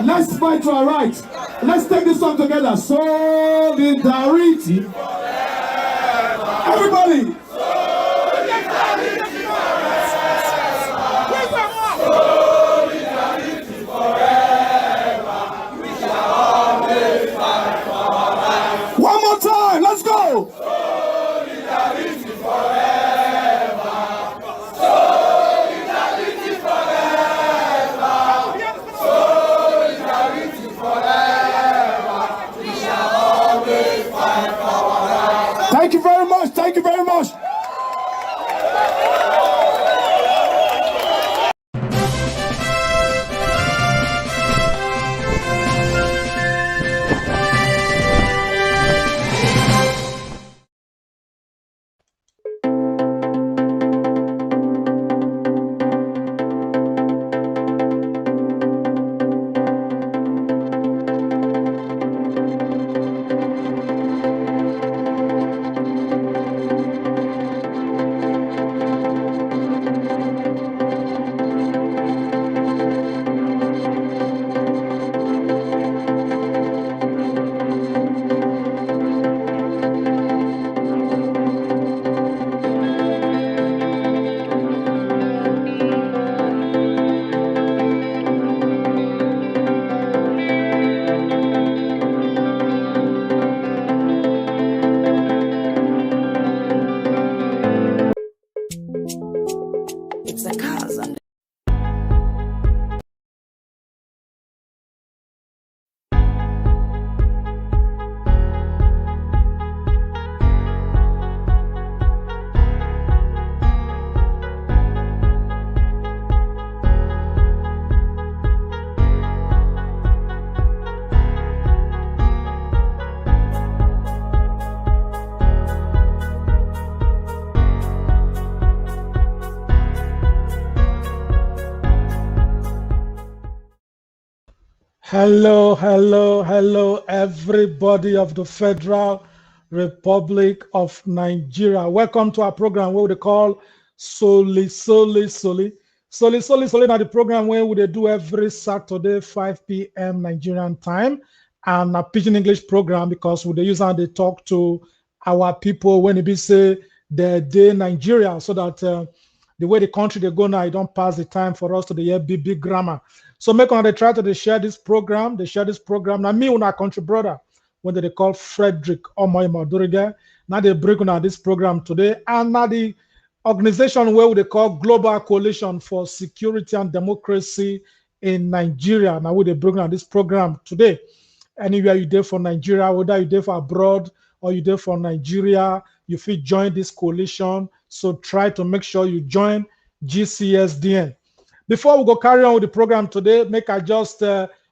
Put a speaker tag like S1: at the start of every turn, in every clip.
S1: Let's fight to our right. Let's take this song together. Solidarity. Everybody. One more time. Let's go. Solidarity forever. Solidarity forever. Solidarity forever. We shall always fight for our rights. Thank you very much. Thank you very much.
S2: It's a cause.
S3: Hello, hello, hello, everybody of the Federal Republic of Nigeria. Welcome to our program where we call Soli. Now the program where we do every Saturday, 5 p.m. Nigerian time, and a Pidgin English program because we use and they talk to our people when they say the day Nigeria, so that the way the country they go now, it don't pass the time for us to hear big grammar. So make on they try to share this program. They share this program. Now me and our country brother, when they call Frederick Omoyma Duriga. Now they bring on this program today. And now the organization where they call Global Coalition for Security and Democracy in Nigeria. Now we they bring on this program today. Anywhere you there for Nigeria, whether you there for abroad or you there for Nigeria, you feel join this coalition. So try to make sure you join GCSDN. Before we go carry on with the program today, make I just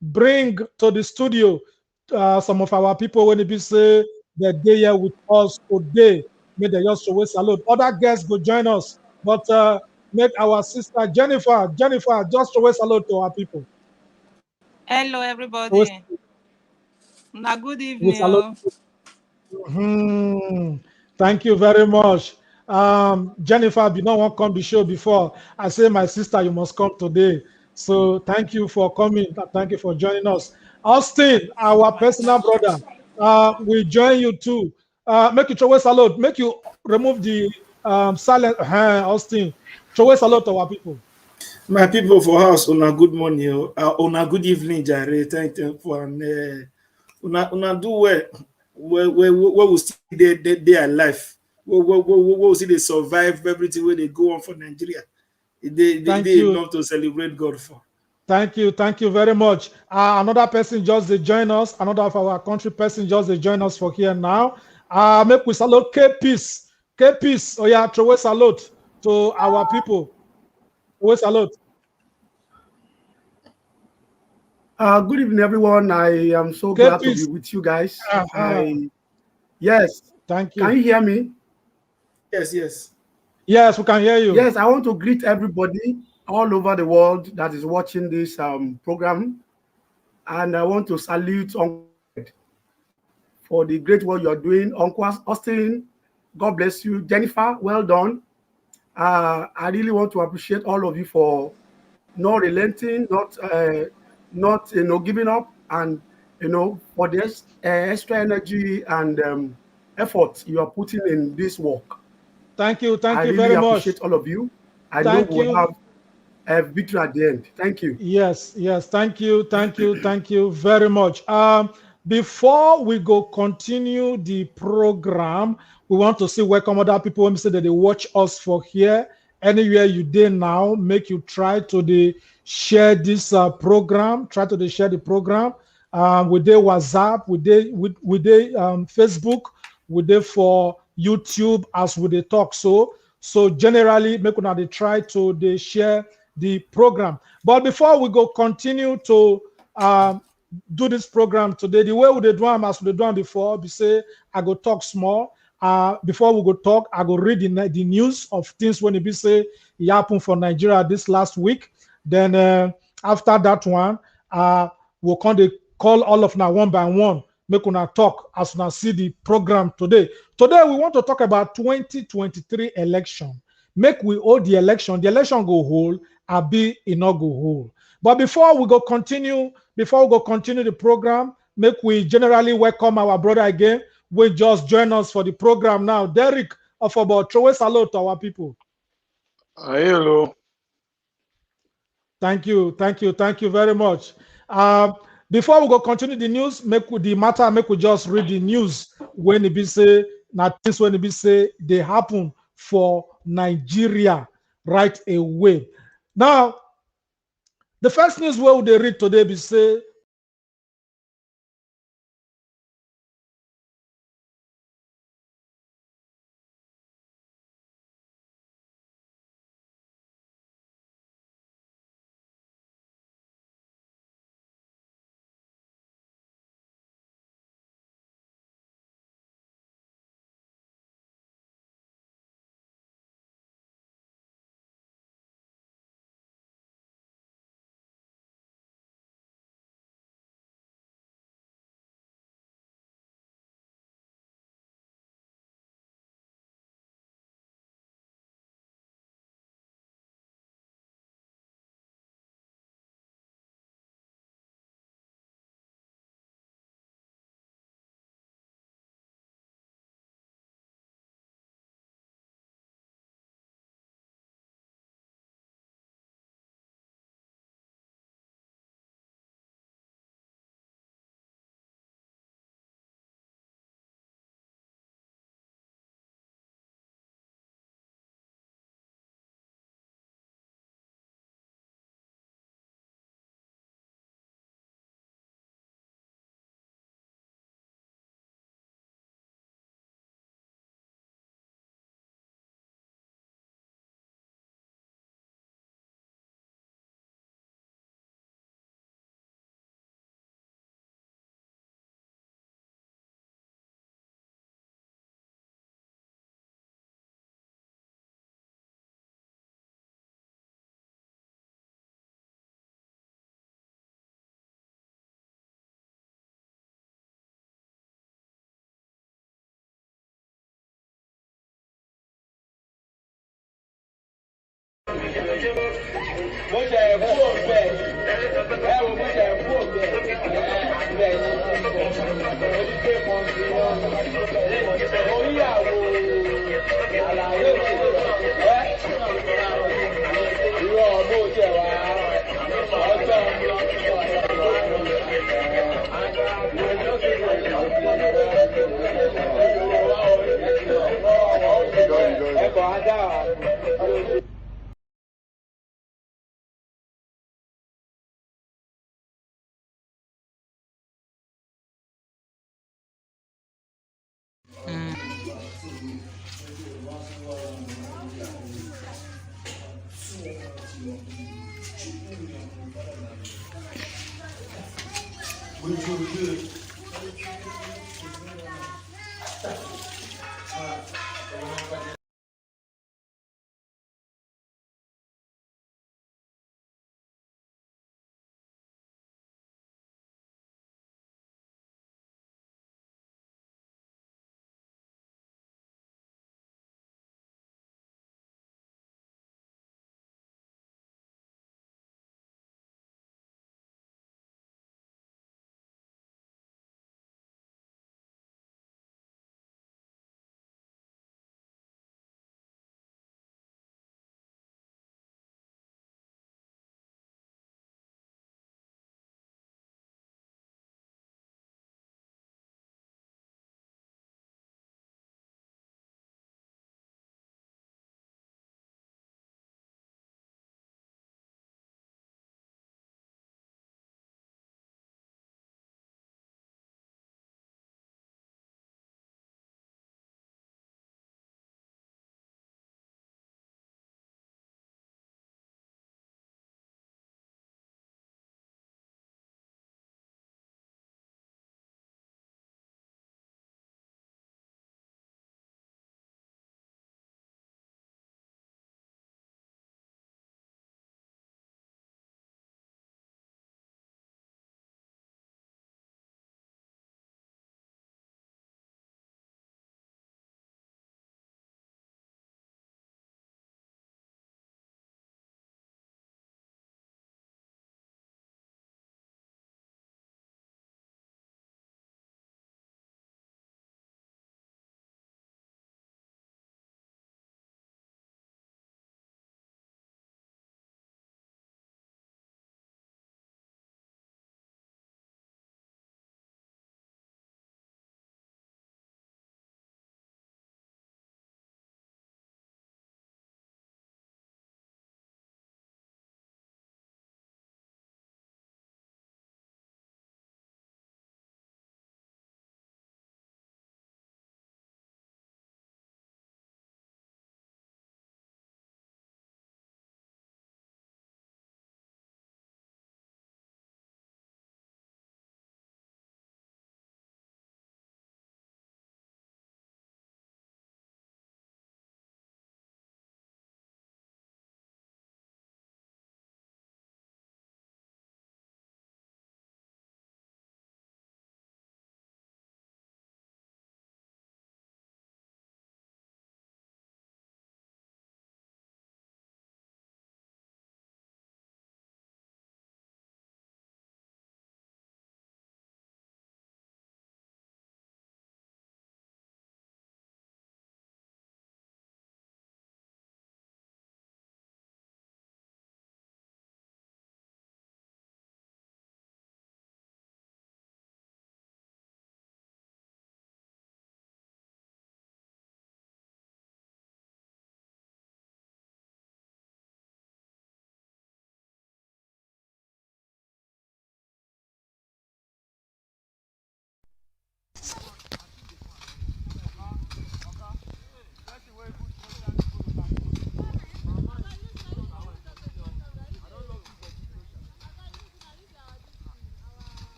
S3: bring to the studio some of our people when they say that they here with us today. May they just always salute. Other guests go join us, but make our sister Jennifer just always salute to our people.
S4: Hello, everybody. Now, good evening.
S3: Thank you very much. Jennifer, you don't want to come to the show before. I say, my sister, you must come today. So thank you for coming. Thank you for joining us. Austin, our personal brother, we join you too. Make you throw salute. Make you remove the silent hand, Austin. Throw salute to our people.
S5: My people for house, on a good morning, on a good evening, Jare. Thank you for una do where we still they are alive. We'll see they survive everything where they go on for Nigeria. They enough to celebrate God for.
S3: Thank you very much. Another person just join us. Another of our country person just join us for here now. Make we salute K-Peace. K-Peace. Oh yeah, throw a salute to our people. Throw a salute.
S6: Good evening, everyone. I am so glad to be with you guys. Yes.
S3: Thank you.
S6: Can you hear me?
S5: Yes.
S3: Yes, we can hear you.
S6: Yes, I want to greet everybody all over the world that is watching this program. And I want to salute Uncle for the great work you're doing. Uncle Austin, God bless you. Jennifer, well done. I really want to appreciate all of you for not relenting, not giving up, and for this extra energy and effort you are putting in this work.
S3: Thank you. Thank
S6: I
S3: you
S6: really
S3: very much.
S6: appreciate all of you. I know
S3: Thank
S6: we'll
S3: you.
S6: have a victory at the end. Thank you.
S3: Yes, yes. Thank you. Thank you. Thank you very much. Before we go continue the program, we want to say welcome other people when we say that they watch us for here. Anywhere you did now, make you try to share this program. Try to share the program. We did WhatsApp, we did Facebook, we did for YouTube as we did talk. So generally, make una they try to they share the program. But before we go continue to do this program today, the way we do them as we do before, we say I go talk small. Before we go talk, I go read the news of things when it be say it happened for Nigeria this last week. Then after that one, we'll call all of now one by one, make una talk as una see the program today. Today we want to talk about 2023 election. Make we hold the election go hold, abi e no go hold. But before we go continue the program, make we generally welcome our brother again. We just join us for the program now. Derek of about throw a salute to our people.
S7: Hello.
S3: Thank you very much. Before we go continue the news, make we just read the news when it be say things when it be say they happen for Nigeria right away. Now, the first news where they read today be say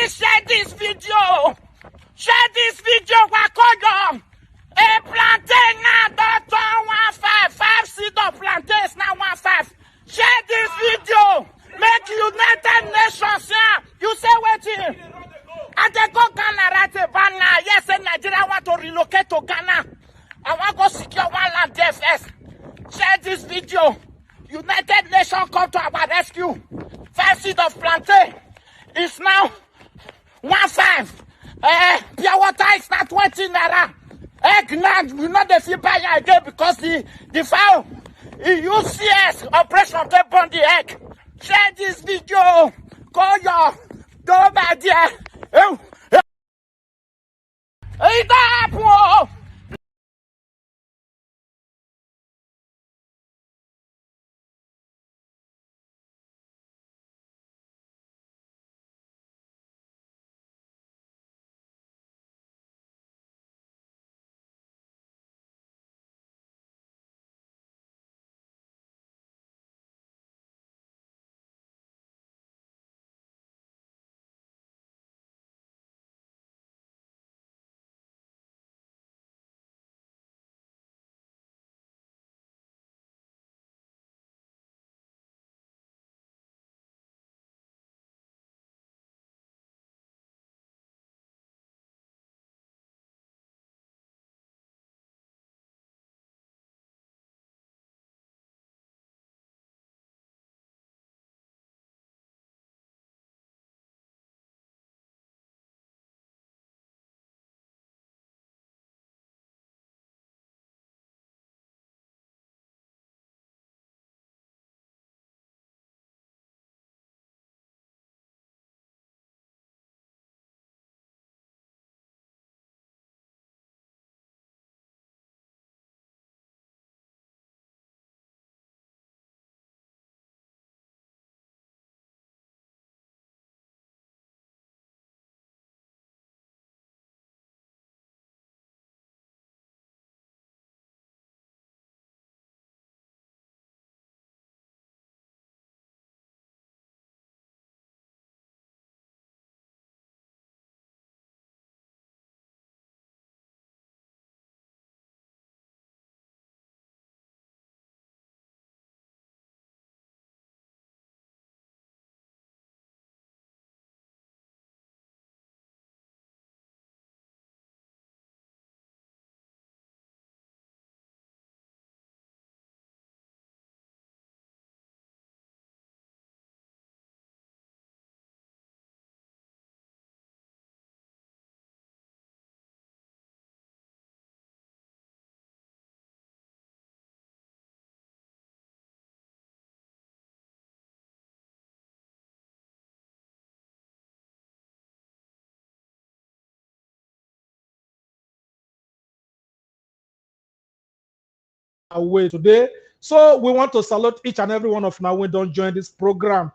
S8: Please share this video. Share this video. Wakoyo. A plantain now, don't 1.5. 5 seed of plantains now 1.5. Share this video. Make United Nations here. You say waiting. And they go Ghana right about now. Yes, and Nigeria want to relocate to Ghana. I want to go secure one land there first. Share this video. United Nations come to our rescue. 5 seed of plantain is now 1.5. Pure water is now 20 naira. Egg now, you know the fee buy again because the fowl, UCS operation they burn the egg. Share this video. Call your door by there.
S3: Away today. So we want to salute each and every one of now we don't join this program.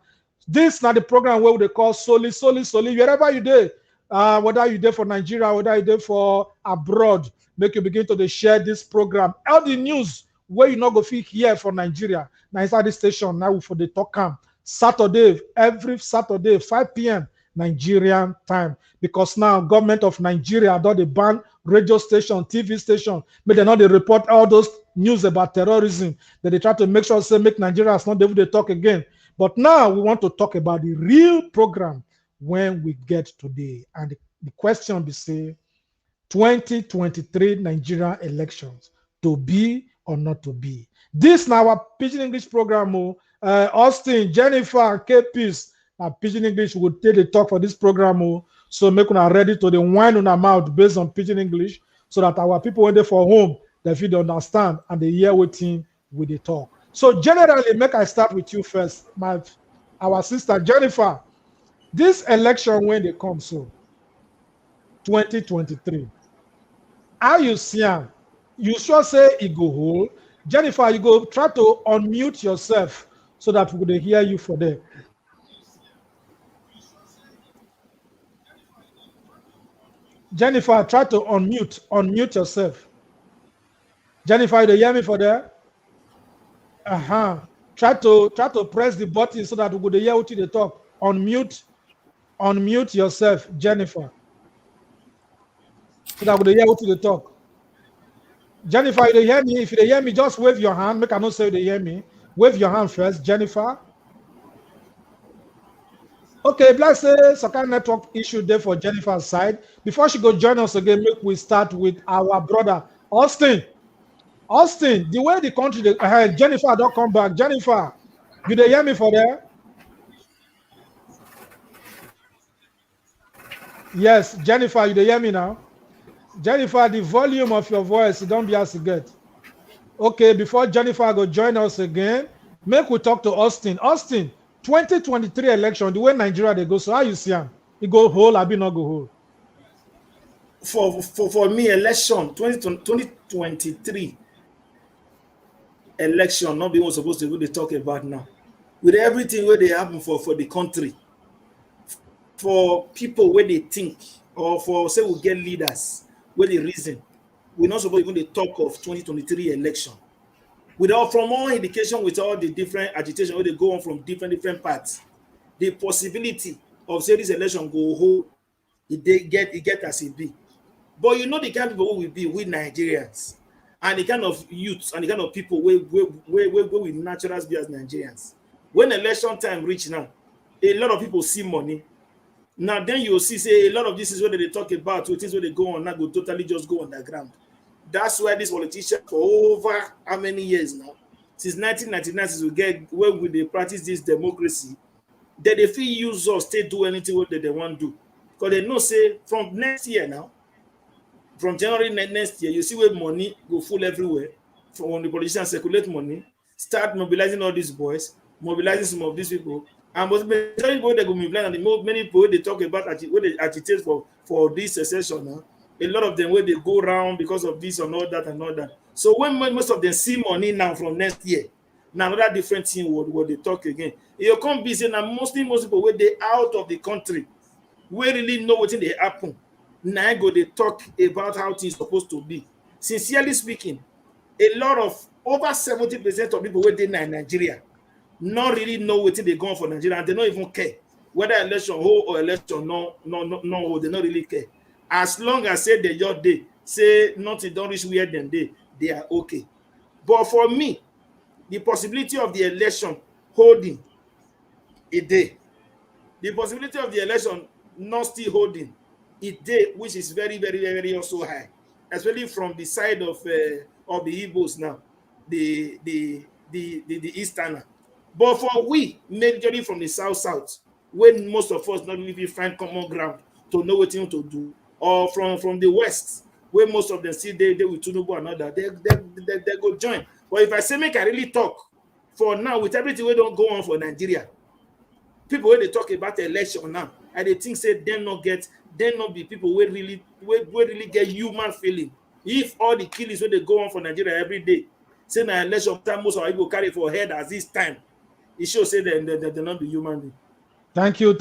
S3: This is not the program where they call Soli, wherever you do, whether you there for Nigeria, whether you there for abroad, make you begin to share this program. All the news where you not go fit here for Nigeria. Now inside this station now for the talk camp. Saturday, every Saturday, 5 p.m. Nigerian time. Because now government of Nigeria don't they ban radio station, TV station, but they not they report all those news about terrorism that they try to make sure say make Nigeria is not able to talk again. But now we want to talk about the real program when we get today. And the question be say 2023 Nigerian elections to be or not to be. This now our Pidgin English program. Austin, Jennifer, K-Peace, Pidgin English will take the talk for this program. So make una ready to the wine on our mouth based on Pidgin English so that our people when they for home, they feel they understand and they hear what thing with the talk. So generally, make I start with you first. Our sister Jennifer, this election when they come so, 2023, how you see am? You sure say it go hold? Jennifer, you go try to unmute yourself so that we could hear you for there. Jennifer, try to unmute yourself. Jennifer, you hear me for there? Try to press the button so that we could hear what you talk. Unmute unmute yourself, Jennifer. So that we hear what you talk. Jennifer, you hear me? If you hear me, just wave your hand. Make I not say you hear me. Wave your hand first, Jennifer. Okay, let's say some kind of network issue there for Jennifer's side. Before she go join us again, make we start with our brother Austin. Austin, the way the country, Jennifer, don't come back. Jennifer, you dey hear me for there? Yes, Jennifer, you dey hear me now? Jennifer, the volume of your voice, don't be as you get. Okay, before Jennifer go join us again, make we talk to Austin. Austin, 2023 election, the way Nigeria they go, so how you see him? He go whole, I be not go whole.
S5: For me, election 2023 election, not be what supposed to really talk about now. With everything where they happen for the country, for people where they think, or for say we get leaders where they reason, we're not supposed to even talk of 2023 election. From all indication, with all the different agitation where they go on from different parts, the possibility of say this election go hold, it get as it be. But you know the kind of people we be with Nigerians, and the kind of youths and the kind of people where we naturally be as Nigerians. When election time reach now, a lot of people see money. Now then you'll see say a lot of this is what they talk about, so things where they go on now go totally just go underground. That's why these politicians for over how many years now, since 1999, since we get where they practice this democracy, that they feel use us to do anything what they want to do. Because they know say from next year now, from January next year, you see where money go full everywhere. From when the politicians circulate money, start mobilizing all these boys, mobilizing some of these people. And most majority people they go mobilize, and the many people they talk about where they agitate for this secession now. A lot of them where they go around because of this and all that and all that. So when most of them see money now from next year, now another different thing what they talk again. You can't be saying that most people where they out of the country, we really know what they happen. Now go they talk about how things supposed to be. Sincerely speaking, a lot of over 70% of people where they in Nigeria not really know what they go on for Nigeria, and they don't even care whether election hold or election no, they don't really care. As long as say they your day, say nothing don't reach where they are okay. But for me, the possibility of the election holding a day, the possibility of the election not still holding a day, which is very, very, very also high, especially from the side of the Igbos now, the Easterner. But for we, majorly from the south, when most of us not really find common ground to know what to do, or from the west, where most of them see they with Tinubu and other, they go join. But if I say make I really talk for now with everything we don't go on for Nigeria, people when they talk about the election now, and they think say they not be people who really get human feeling. If all the killings when they go on for Nigeria every day, say na election time most of people carry for head as this time, it shows say they not be human being.
S3: Thank you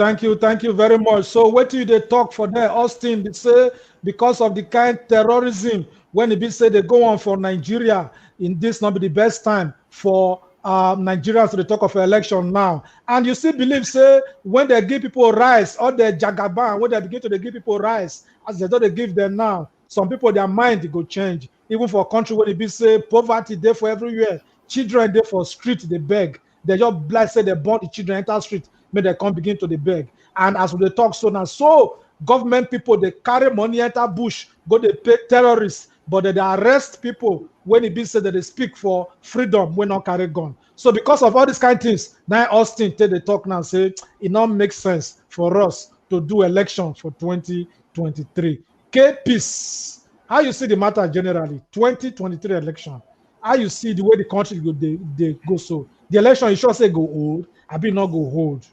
S3: very much. So what do they talk for there, Austin? They say because of the kind terrorism when it be say they go on for Nigeria, in this not be the best time for Nigerians to talk of election now. And you still believe say when they give people rice or the jagaban, when they begin to give people rice as they don't give them now, some people their mind go change. Even for a country when it be say poverty there for everywhere, children there for street they beg. They just blessed say they born the children enter street. May they come begin to the beg. And as we talk so now, so government people they carry money enter bush, go they pay terrorists, but they arrest people when it be said that they speak for freedom when not carry gun. So because of all these kind of things, now Austin take the talk now say it not makes sense for us to do election for 2023. K-Peace, how you see the matter generally? 2023 election. How you see the way the country go they go so? The election you sure say go hold, I be not go hold.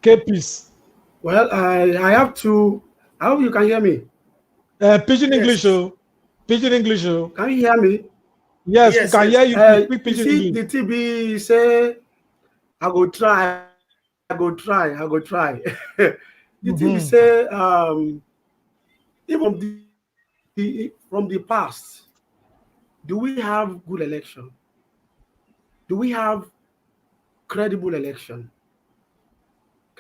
S3: K-Peace.
S6: Well, I have to. I hope you can hear me.
S3: Pidgin English, oh. Pidgin English, oh.
S6: Can you hear me?
S3: Yes, we can hear you. Speak Pidgin
S6: see,
S3: English.
S6: the TB say, I go try. The TB say, even from the past, do we have good election? Do we have credible election?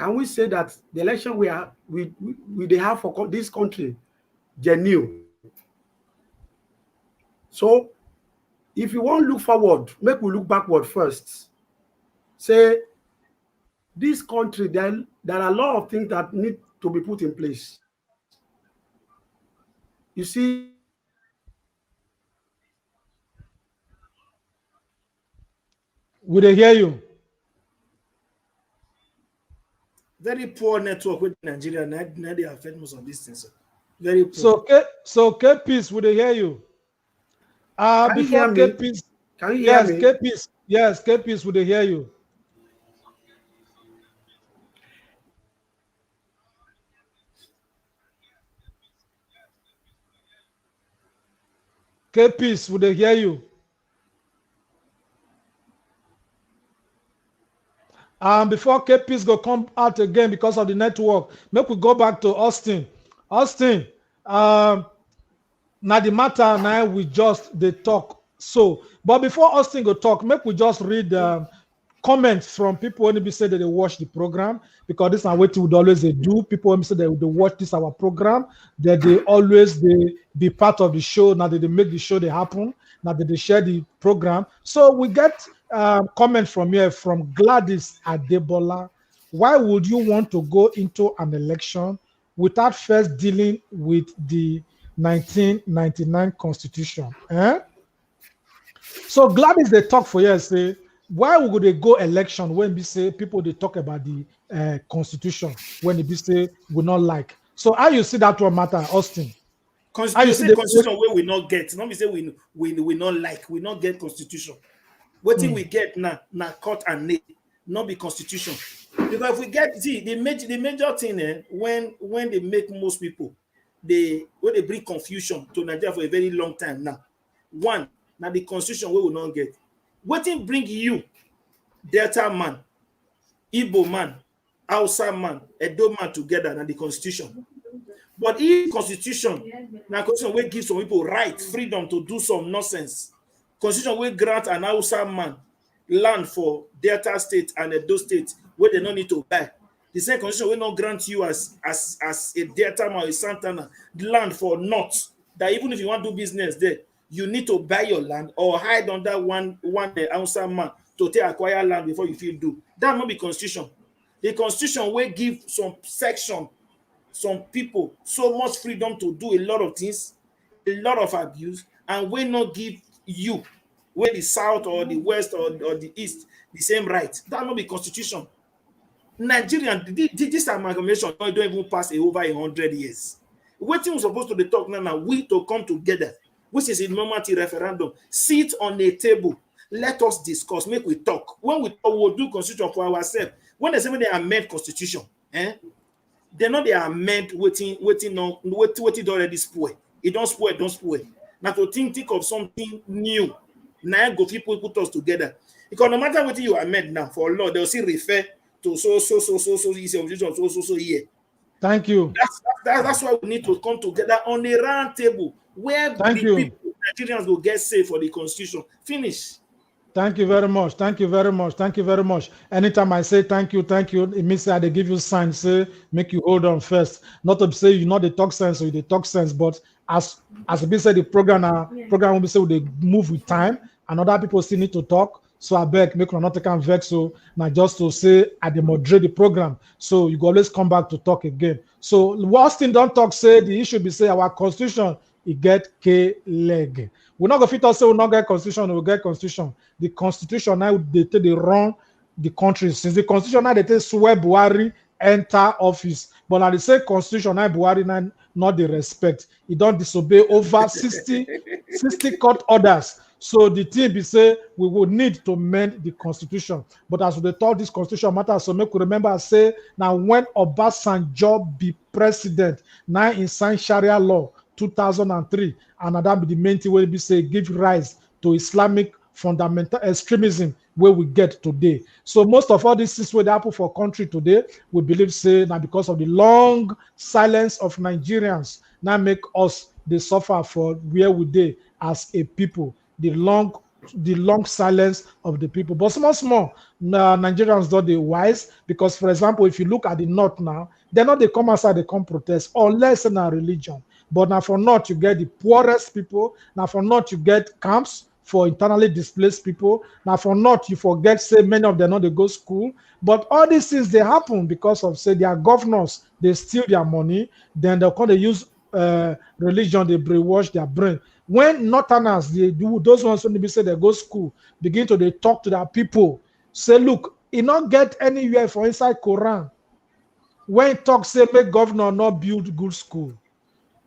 S6: can we say that the election we they have for this country genuine? So if you want to look forward, make we look backward first. Say this country, there are a lot of things that need to be put in place. You see,
S3: would they hear you?
S5: Very poor network with Nigeria. Now they affect most of these things. Very
S3: So
S5: poor.
S3: K-Peace, would they hear you?
S6: Can you
S3: Before
S6: hear me?
S3: K-Peace,
S6: Can you hear me?
S3: K-Peace, yes, K-Peace, would they hear you? K-Peace, would they hear you? Before K-Peace go come out again because of the network, make we go back to Austin. Austin, now the matter now we just they talk. So, but before Austin go talk, make we just read comments from people when they say that they watch the program, because this is what we would always do. People when say that they watch this our program, that they always they be part of the show. Now that they make the show they happen. Now that they share the program. So we get comment from here from Gladys Adebola. Why would you want to go into an election without first dealing with the 1999 Constitution? So Gladys, they talk for years, say, why would they go election when we say people they talk about the Constitution when they say we not like? So how you see that one matter, Austin?
S5: Constitution where we not get. Not we say we not like, we not get Constitution. What thing we get now court and name, not be Constitution. Because if we get the major thing when they make most people they bring confusion to Nigeria for a very long time now. One, now the Constitution we will not get. What thing bring you, Delta man, Igbo man, Hausa man, Edo man together than the Constitution? But if Constitution, now Constitution will give some people right, freedom to do some nonsense. Constitution will grant an Hausa man land for Delta State and Edo State where they don't need to buy. The same Constitution will not grant you as a Delta man or a Santana land for North. That even if you want to do business there, you need to buy your land or hide under one Hausa man to take acquire land before you feel do. That not be Constitution. The Constitution will give some section, some people so much freedom to do a lot of things, a lot of abuse, and will not give you, where the South or the West or the East, the same right. That not be Constitution. Nigerian, this amalgamation don't even pass over 100 years. What we're supposed to be talking now, we to come together, which is a normative referendum, sit on a table, let us discuss, make we talk. When we talk, we'll do Constitution for ourselves. When they say they amend Constitution, they know they amend waiting already spoil. It don't spoil. Now to think of something new. Now go people put us together. Because no matter what you amend now for law, they'll still refer to so here.
S3: Thank you.
S5: That's why we need to come together on a round table where people, Nigerians will get safe for the Constitution. Finish.
S3: Thank you very much. Thank you very much. Thank you very much. Anytime I say thank you, it means that they give you signs, say make you hold on first. Not to say you know the talk sense or the talk sense, but as we said, the program will be say they move with time, and other people still need to talk. So I beg, make you not take and vex. So now just to say I moderate the program. So you always come back to talk again. So Austin don't talk, say the issue be say our Constitution it get K leg. We're not going to say we'll not get Constitution, we'll get Constitution. The Constitution now they run the country. Since the Constitution now they take swear Buhari enter office. But at the same Constitution now Buhari now not the respect. He don't disobey over 60 court orders. So the thing be say we would need to mend the Constitution. But as we thought this Constitution matter, so make we remember say now when Obasanjo be president, now in sign Sharia law 2003, and that be the main thing where we say give rise to Islamic fundamental extremism where we get today. So most of all this is what happen for country today. We believe say now because of the long silence of Nigerians now make us they suffer for where we dey as a people. The long the long silence of the people. But small, Nigerians don't they wise, because, for example, if you look at the North now, they're not they come outside, they come protest, unless in our religion. But now for North, you get the poorest people. Now for North, you get camps for internally displaced people. Now for North, you forget, say, many of them not they go school. But all these things, they happen because of, say, their governors, they steal their money, then they'll come, they use religion, they brainwash their brain. When Northerners, they do, those ones when they say they go school, begin to they talk to their people, say, look, it not get anywhere for inside Quran. When talk say make governor not build good school,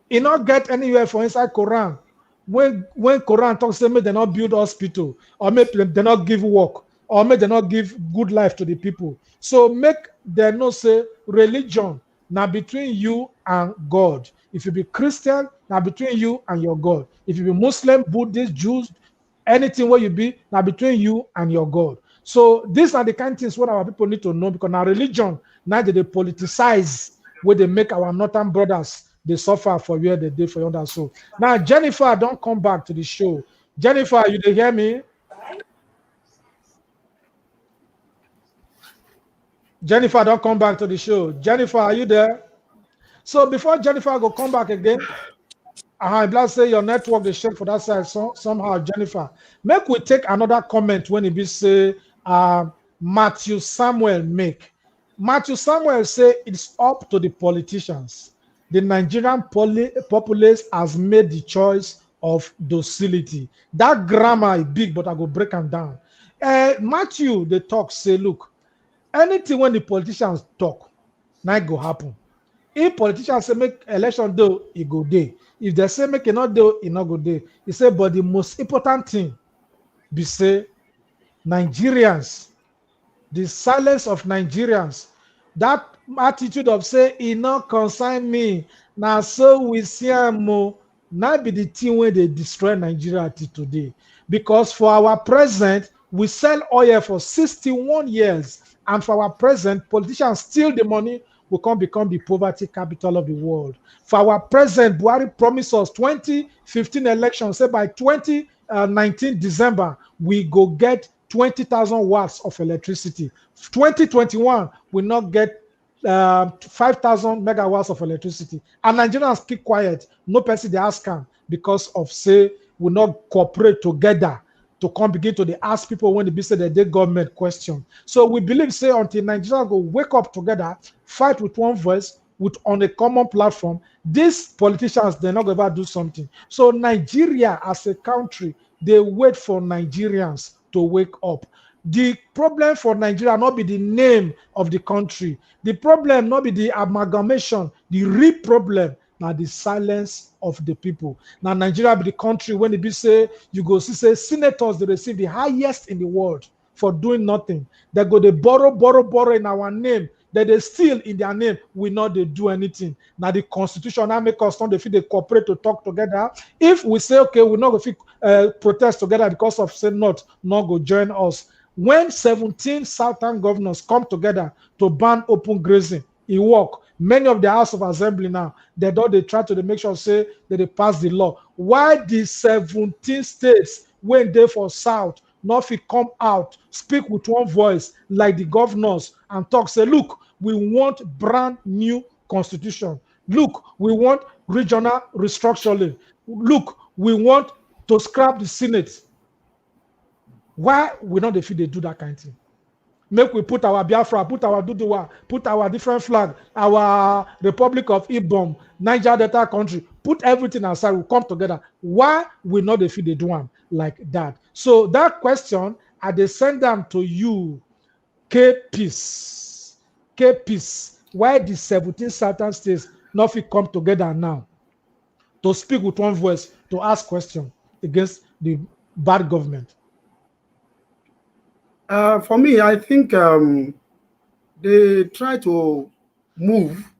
S3: it not get anywhere for inside Quran. When Quran talks say make they not build hospital, or make they not give work, or make they not give good life to the people. So make them not say religion now between you and God. If you be Christian, now between you and your God. If you be Muslim, Buddhist, Jews, anything where you be, now between you and your God. So these are the kind of things what our people need to know, because our religion, now they politicize, where they make our northern brothers, they suffer for where they did for others. So now, Jennifer, don't come back to the show. Jennifer, you dey hear me? Jennifer, don't come back to the show. Jennifer, are you there? So before Jennifer go come back again, let's say your network is shake for that side somehow, Jennifer. Make we take another comment when it be say Matthew Samuel make. Matthew Samuel say it's up to the politicians. The Nigerian populace has made the choice of docility. That grammar is big, but I go break them down. Matthew, they talk, say, look, anything when the politicians talk, now it go happen. If politicians say make election do, it go day. If they say make it not do, it not go day. He say, but the most important thing be say Nigerians, the silence of Nigerians, that attitude of say it not concern me. Now so we see now be the thing where they destroy Nigeria till today. Because for our present, we sell oil for 61 years, and for our present, politicians steal the money, we can become the poverty capital of the world. For our present, Buhari promised us 2015 elections, say by 2019 December, we go get 20,000 watts of electricity. 2021, we not get 5,000 megawatts of electricity. And Nigerians keep quiet. No person they ask them because of, say, we not cooperate together to come begin to ask people when they be say that they government question. So we believe, say, until Nigeria go wake up together, fight with one voice, with on a common platform, these politicians, they're not going to do something. So Nigeria as a country, they wait for Nigerians to wake up. The problem for Nigeria not be the name of the country. The problem not be the amalgamation. The real problem now the silence of the people. Now Nigeria be the country when it be say you go see say senators they receive the highest in the world for doing nothing. They go they borrow in our name. That they steal in their name, we not they do anything. Now the constitution now make us not they cooperate to talk together. If we say okay, we're not going to protest together because of say not go join us. When 17 southern governors come together to ban open grazing, it work. Many of the House of Assembly now, they try to make sure say that they pass the law. Why the 17 states when they for South not fit come out, speak with one voice like the governors and talk, say, look, we want brand new constitution. Look, we want regional restructuring. Look, we want to scrap the Senate. Why we not defeat they do that kind of thing? Make we put our Biafra, put our Duduwa, put our different flag, our Republic of Ibom, Niger Delta country, put everything aside, we come together. Why we not defeat they do one like that? So that question, I they send them to you, K-Peace. K-Peace. Why the 17 southern states not fit come together now to speak with one voice, to ask questions against the bad government?
S6: For me, I think they try to move,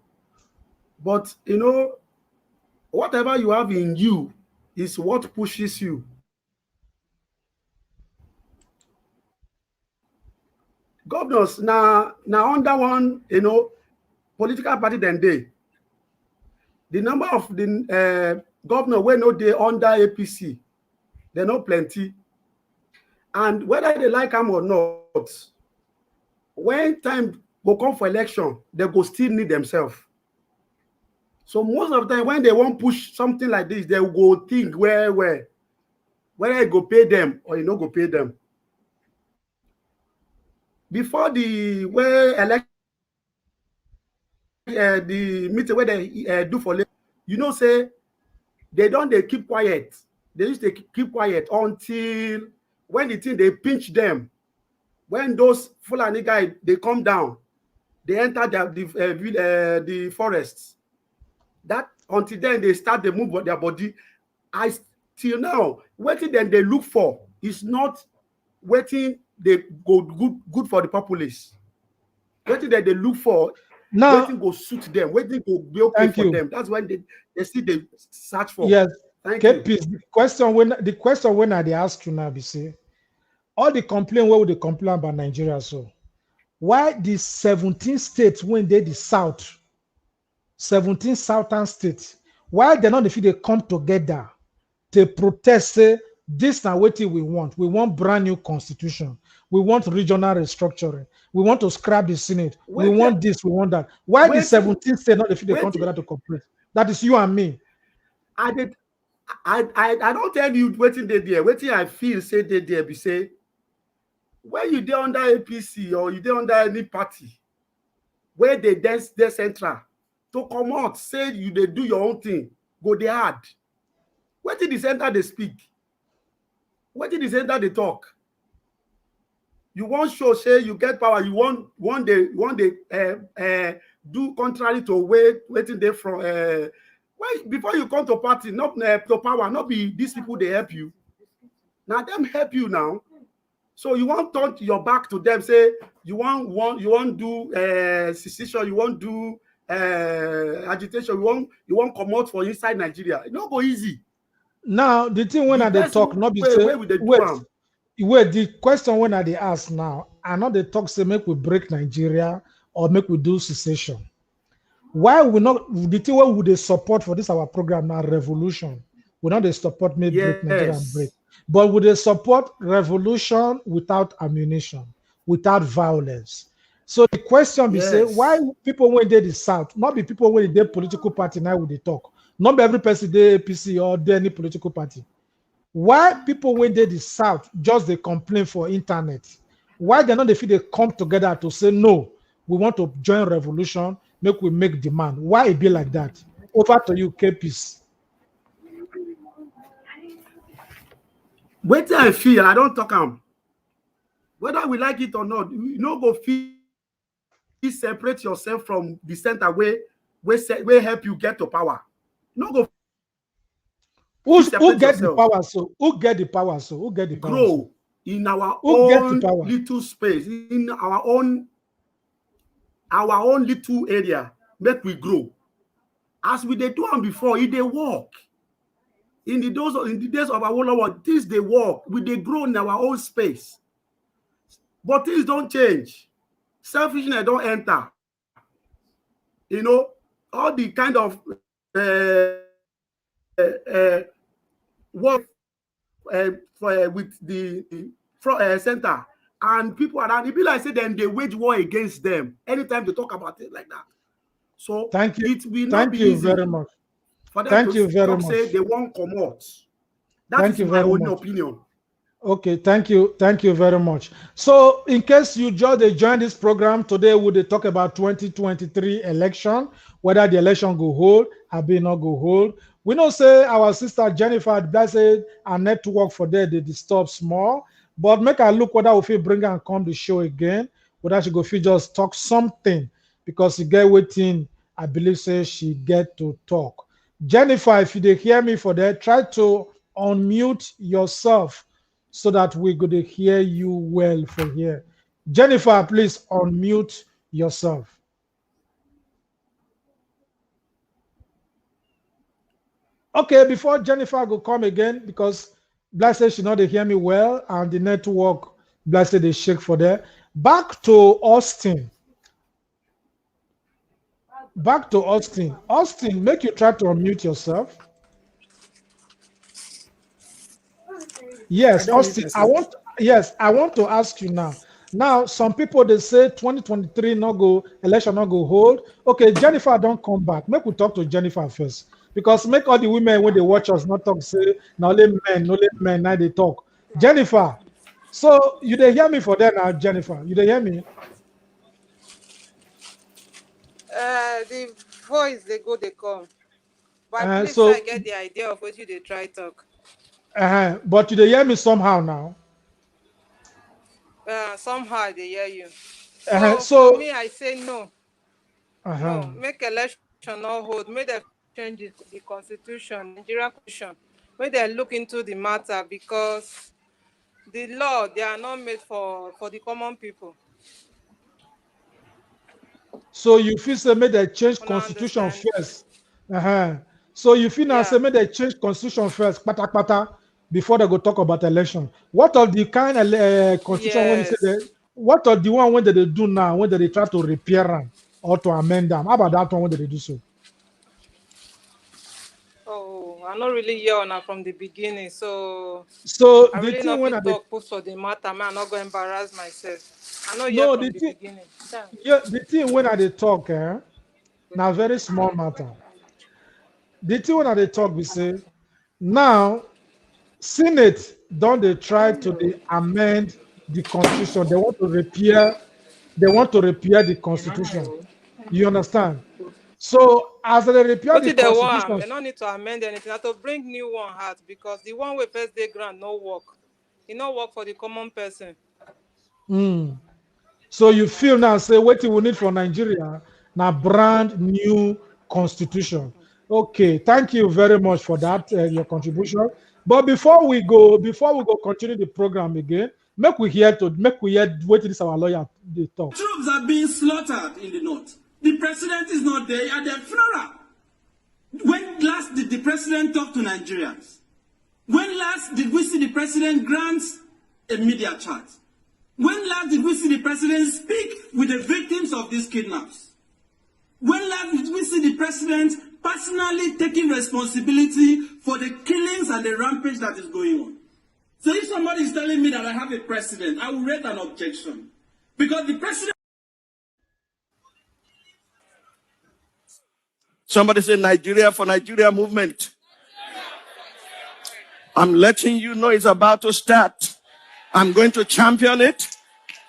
S6: but you know, whatever you have in you is what pushes you. Governors now under one, you know, political party then they. The number of the governor when no they under APC, they're not plenty. And whether they like them or not, when time will come for election, they go still need themselves. So most of the time, when they want push something like this, they will go think whether it go pay them or you not go pay them. Before the election, the meeting where they do for, you know, say they keep quiet. They used to keep quiet until when the thing they pinch them. When those Fulani guys they come down, they enter the forests. That until then they start to move their body. Till now, waiting then they look for is not waiting they go good for the populace. Waiting that they look for,
S3: now
S6: waiting go suit them, waiting go be okay for them. That's when they see they search for.
S3: Yes.
S6: Thank you.
S3: The question when they ask you now, be say all the complaint where would they complain about Nigeria? So why the 17 states when they the south, 17 southern states, why they're not if they come together to protest, say this now what we want. We want brand new constitution. We want regional restructuring. We want to scrap the Senate. We want this, we want that. Why the 17 states not if they come together to complain? That is you and me.
S6: I don't tell you waiting they there. Waiting I feel say they there be say when you dey under APC or you dey under any party where they dance their central to come out say you they do your own thing go they hard. Where did the center they speak? Where did the center they talk? You want show say you get power. You want one day do contrary to waiting there from before you come to party, not to power, not be these people they help you. Now them help you now. So you want turn your back to them, say you want do secession, you want do agitation, you want come out for inside Nigeria. It not go easy.
S3: Now the thing when they talk, not be say wait, the question when they ask now, I know they talk say make we break Nigeria or make we do secession. Why we not the thing where would they support for this our program now revolution? We not they support maybe break Nigeria and break, but would they support revolution without ammunition, without violence? So the question be say why people when they the south, not be people when they political party now would they talk, not be every person they APC or they any political party. Why people when they the south just they complain for internet? Why they not they feel they come together to say no, we want to join revolution, make demand? Why it be like that? Over to you, KPs.
S6: Wait till I feel I don't talk whether we like it or not, you know go feel separate yourself from the center where help you get to power. No go
S3: who get the power? So who get the power? So who get the power?
S6: Grow in our own little space, in our own little area. Make we grow. As we did do them before, it they work. In the days of our world, this they work. We they grow in our own space. But things don't change. Selfishness don't enter. You know, all the kind of work with the center and people around. It be like say then they wage war against them anytime they talk about it like that. So
S3: thank you.
S6: It will not be easy
S3: very much.
S6: For them
S3: thank
S6: to
S3: you very much.
S6: Say they won't come out. That is my own opinion.
S3: Okay, thank you very much. So, in case you just joined this program today, we talk about 2023 election, whether the election go hold, or be not go hold. We know say our sister Jennifer, blessed our network for there they disturb small, but make her look whether we bring her and come the show again, whether she go feel just talk something because she get waiting. I believe say she get to talk. Jennifer, if you did hear me for that, try to unmute yourself so that we could hear you well for here. Jennifer, please unmute yourself. Okay, before Jennifer go come again, because blessed she not they hear me well, and the network blessed they shake for there. Back to Austin. Austin, make you try to unmute yourself. Yes, Austin, Yes, I want to ask you now. Now, some people they say 2023 no go election no go hold. Okay, Jennifer don't come back. Make we talk to Jennifer first because make all the women when they watch us not talk say now only men now they talk. Jennifer, so you they hear me for that now, Jennifer? You they hear me?
S4: The voice they go, they come. But I believe
S3: So,
S4: I get the idea of what you they try talk.
S3: but you they hear me somehow now.
S4: Somehow they hear you.
S3: Uh,
S4: So for
S3: so,
S4: me, I say no.
S3: uh,
S4: No, make election not hold. Make them change the constitution, Nigerian constitution. Make them look into the matter because the law they are not made for the common people.
S3: so you feel say make they change
S4: You not
S3: constitution
S4: understand?
S3: first. Uh-huh. So you feel now
S4: Yeah.
S3: say make they change constitution first, pata, before they go talk about election. What of the kind of constitution when you say
S4: Yes.
S3: that? What of the one when they do now when they try to repair them or to amend them? How about that one when they do so?
S4: Oh, I not really hear on from the beginning, so
S3: So
S4: I
S3: the
S4: really
S3: thing
S4: not
S3: when
S4: fit
S3: I
S4: talk post for the matter. Man, I not go embarrass myself. I not hear
S3: no
S4: from
S3: the
S4: the
S3: thing
S4: beginning. Yeah.
S3: yeah the thing when I they talk now very small matter. The thing when I they talk we say now Senate don't they try to amend the constitution. They want to repair the constitution. You understand? So as they repair
S4: What
S3: the
S4: did they want?
S3: constitution,
S4: They don't need to amend anything. They have to bring new one out because the one way first day grant no work. It no work for the common person.
S3: so you feel now say what we need for Nigeria now brand new constitution. Okay, thank you very much for that your contribution. But before we go continue the program again, make we hear what is our lawyer they talk.
S9: Troops are being slaughtered in the north. The president is not there at their funeral. When last did the president talk to Nigerians? When last did we see the president grant a media chat? When last did we see the president speak with the victims of these kidnaps? When last did we see the president personally taking responsibility for the killings and the rampage that is going on? So if somebody is telling me that I have a president, I will raise an objection. Because the president... Somebody say Nigeria for Nigeria movement. I'm letting you know it's about to start. I'm going to champion it.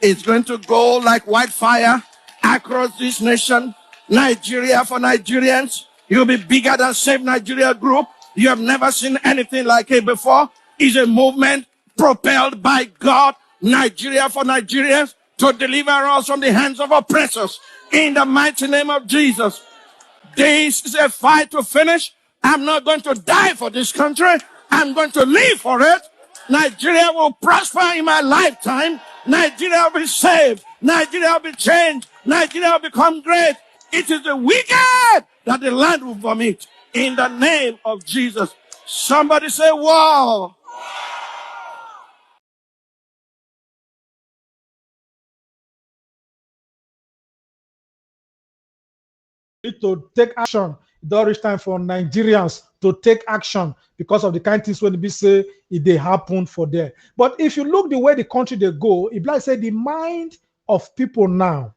S9: It's going to go like wildfire across this nation. Nigeria for Nigerians. You'll be bigger than Save Nigeria Group. You have never seen anything like it before. It's a movement propelled by God. Nigeria for Nigerians to deliver us from the hands of oppressors. In the mighty name of Jesus. This is a fight to finish. I'm not going to die for this country. I'm going to live for it. Nigeria will prosper in my lifetime. Nigeria will be saved. Nigeria will be changed. Nigeria will become great. It is the wicked that the land will vomit. In the name of Jesus. Somebody say, wow.
S3: Need to take action. It don't reach time for Nigerians to take action because of the kind of things when we say it they happen for there. But if you look the way the country they go, it like say the mind of people now,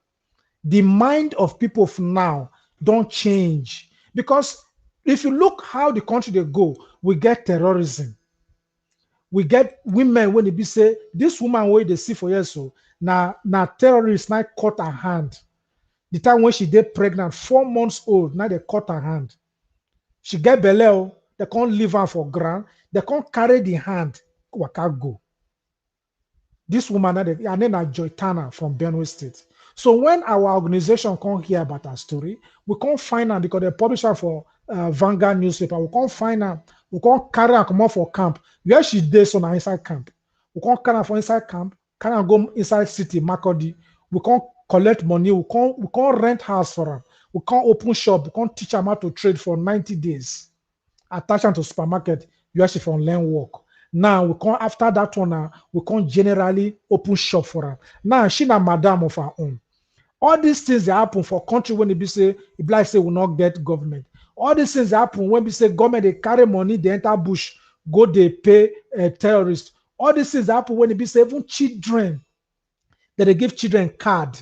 S3: don't change. Because if you look how the country they go, we get terrorism. We get women when they be say this woman where they see for years so now terrorists now cut her hand. The time when she did pregnant, 4 months old, now they cut her hand. She get belly, they can't leave her for ground. They can't carry the hand. Waka go. This woman, her name is Joytana from Benue State. So when our organization can't hear about her story, we can't find her because they publish her for Vanguard newspaper. We can't find her. We can't carry her come out for camp. Where she did so now inside camp. We can't carry her for inside camp. Carry her go inside city, Makodi. We can't collect money. We can't rent house for her. We can't open shop. We can't teach her how to trade for 90 days. Attach her to supermarket. You actually from learn work. Now we can't after that one. We can't generally open shop for her. Now she na madam of her own. All these things that happen for country when they be say it be like say we not get government. All these things happen when we say government they carry money, they enter bush, go they pay terrorists, All these things happen when it be say even children, that they give children card,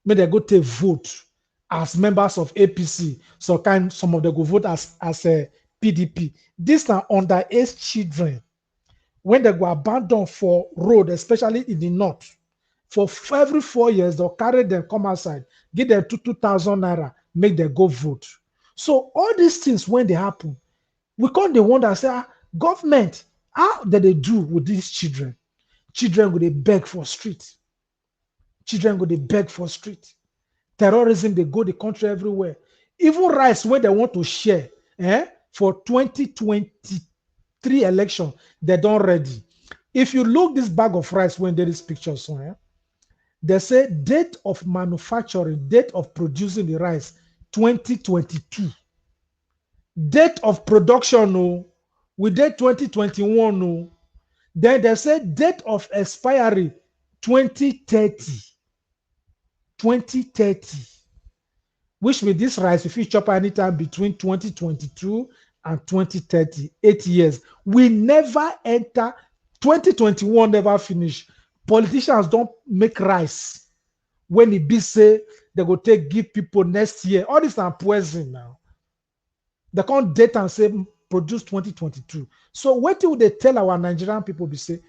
S3: may they go take vote as members of APC. So some of them go vote as a PDP. These are underage children. When they go abandoned for road, especially in the north, for every 4 years, they'll carry them, come outside, give them 2,000 naira, make them go vote. So all these things, when they happen, we can't the wonder, say, government, how did they do with these children? Children go they beg for street. Children go they beg for street. Terrorism, they go the country everywhere. Even rice, when they want to share, for 2023 election, they don't ready. If you look this bag of rice when there is pictures, they say date of manufacturing, date of producing the rice, 2022. Date of production, no. We did 2021, no. Then they say date of expiry, 2030. 2030. Which means this rice, if you chop anytime between 2022 and 2030, 8 years. We never enter, 2021 never finish. Politicians don't make rice. When it be say, they go give people next year. All this are poison now. They can't date and say, produce 2022. So what do they tell our Nigerian people? Be say,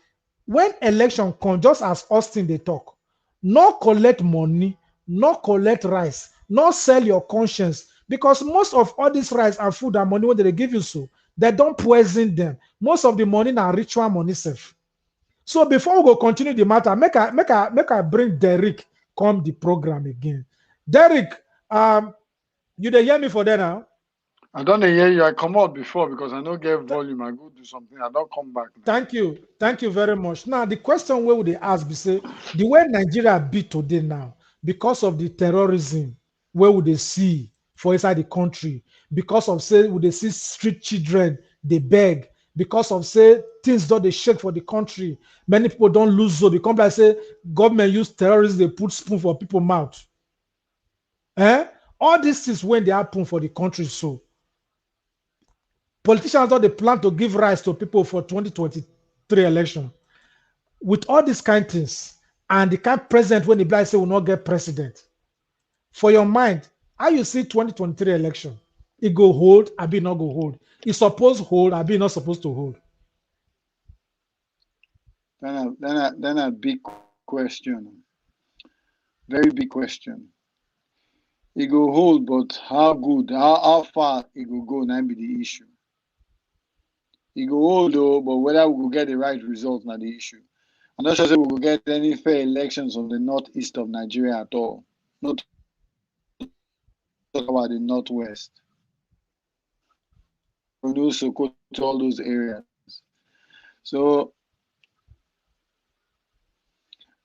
S3: when election comes, just as Austin they talk, no collect money, no collect rice, no sell your conscience, because most of all this rice and food and money when they give you, so they don't poison them. Most of the money are ritual money safe. So before we go continue the matter, make I bring Derek come the program again. Derek, you dey hear me for that now?
S7: I don't hear you. I come out before because I don't get volume. I go do something. I don't come back now.
S3: Thank you very much. Now the question where would they ask be say the way Nigeria be today now, because of the terrorism, where would they see for inside the country? Because of say would they see street children they beg? Because of say things don't they shake for the country? Many people don't lose so because like say government use terrorism, they put spoon for people mouth. All these things when they happen for the country, so politicians don't they plan to give rights to people for 2023 election. With all these kind of things, and the kind of president when the blind say will not get president. For your mind, how you see 2023 election? It go hold, I be not go hold. It's supposed to hold, I be not supposed to hold.
S7: Then a big question. Very big question. It go hold, but how good, how far it will go, now be the issue. It go hold though, but whether we will get the right result, not the issue. I'm not sure that we will get any fair elections of the northeast of Nigeria at all. Not talk about the northwest. We also go to all those areas. So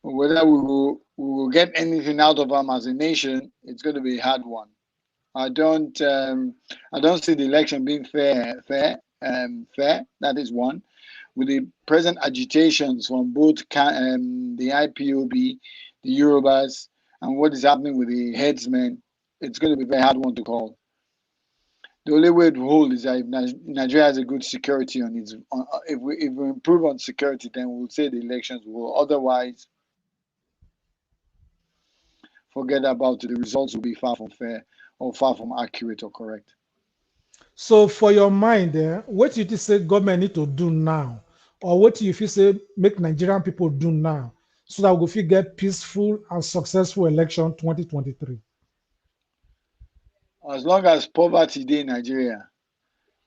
S7: whether we will get anything out of them as a nation, it's going to be a hard one. I don't see the election being fair. That is one. With the present agitations from both the IPOB, the Yorubas, and what is happening with the headsmen, it's going to be a very hard one to call. The only way to hold is that if Nigeria has a good security on its, if we improve on security, then we'll say the elections will. Otherwise, forget about it. The results will be far from fair or far from accurate or correct.
S3: So for your mind, what do you say government need to do now? Or what do you feel say make Nigerian people do now so that we can get peaceful and successful election 2023?
S7: As long as poverty is in Nigeria,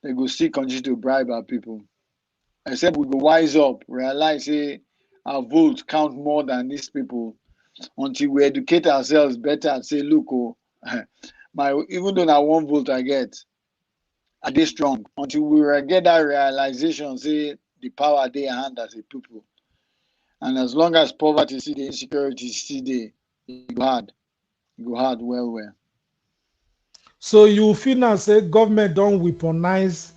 S7: they go still continue to bribe our people. Except we go wise up, realize our votes count more than these people until we educate ourselves better and say, look, even though now one vote I get, are they strong? Until we get that realization, say the power they hand as a people. And as long as poverty see the insecurity see the it go hard. It go hard well.
S3: So you feel now say government don't weaponize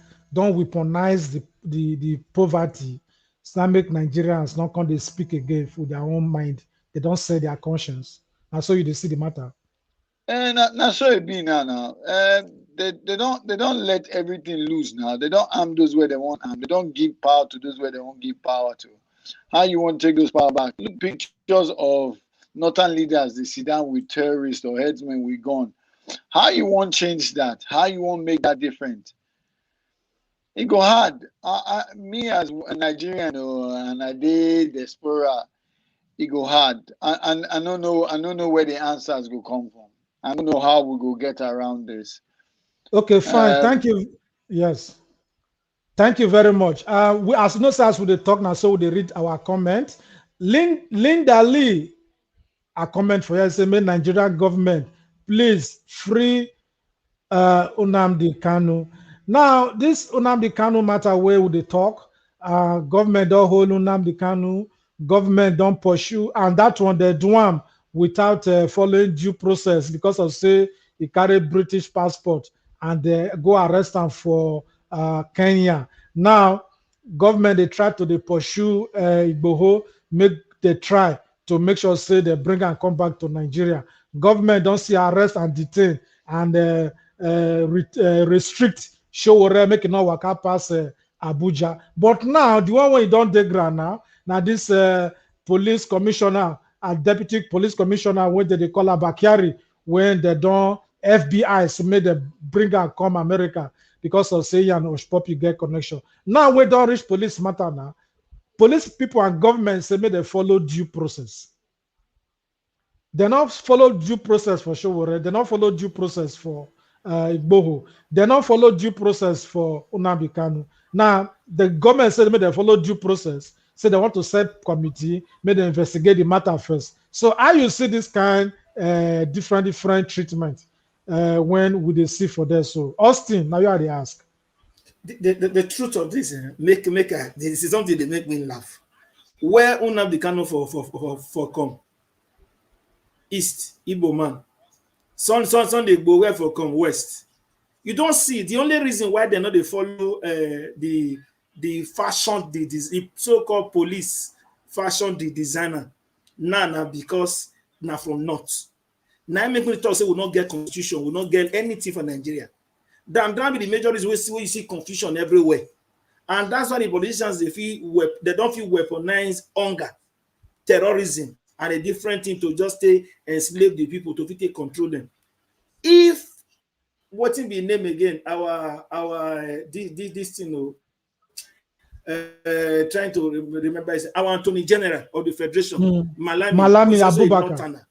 S3: the poverty. So that make Nigerians not come they speak again for their own mind. They don't say their conscience. And so you see the matter.
S7: Not so it be now. They don't let everything loose now. They don't arm those where they want arm. They don't give power to those where they won't give power to. How you want to take those power back? Look, pictures of northern leaders, they sit down with terrorists or headsmen with gun. How you want to change that? How you want to make that different? It go hard. Me as a Nigerian and I did diaspora, it go hard. I don't know where the answers go come from. I don't know how we go get around this.
S3: Okay, fine. Thank you. Yes. Thank you very much. We, as no as we talk now, so we read our comment. Linda Lee, a comment for you, say, Nigerian government, please free Nnamdi Kanu. Now, this Nnamdi Kanu matter where would they talk? Government don't hold Nnamdi Kanu, government don't pursue, and that one they do them without following due process because of say he carry British passport and they go arrest him for Kenya. Now, government they try to pursue Igboho, they try to make sure say they bring and come back to Nigeria. Government don't see arrest and detain and restrict Showore, make it not work pass Abuja. But now the one when you don't dig ground now this police commissioner and deputy police commissioner when they call Abakari when they don't FBI so made them bring and come America because of say and Oshpopi get connection. Now we don't reach police matter now. Police people and government say may they follow due process. They not follow due process for Showore. They not follow due process for Igboho. They not follow due process for Nnamdi Kanu. Now the government said they follow due process. Say they want to set committee, may they investigate the matter first. So how you see this kind different treatment when we they see for this? So Austin, now you already ask.
S5: The truth of this, this is something that make me laugh. Where Nnamdi Kanu for come? East, Igbo man. Sunday go where for come west. You don't see the only reason why they not they follow the fashion the so-called police fashion the designer now because now from north. Now make me talk say we not get constitution, we not get anything for Nigeria. That be the major reason where you see confusion everywhere. And that's why the politicians they don't feel weaponize hunger, terrorism, and a different thing to just stay enslave the people to take control them. If what in be name again, our this thing, trying to remember our Attorney General of the Federation, Malami Abubakar,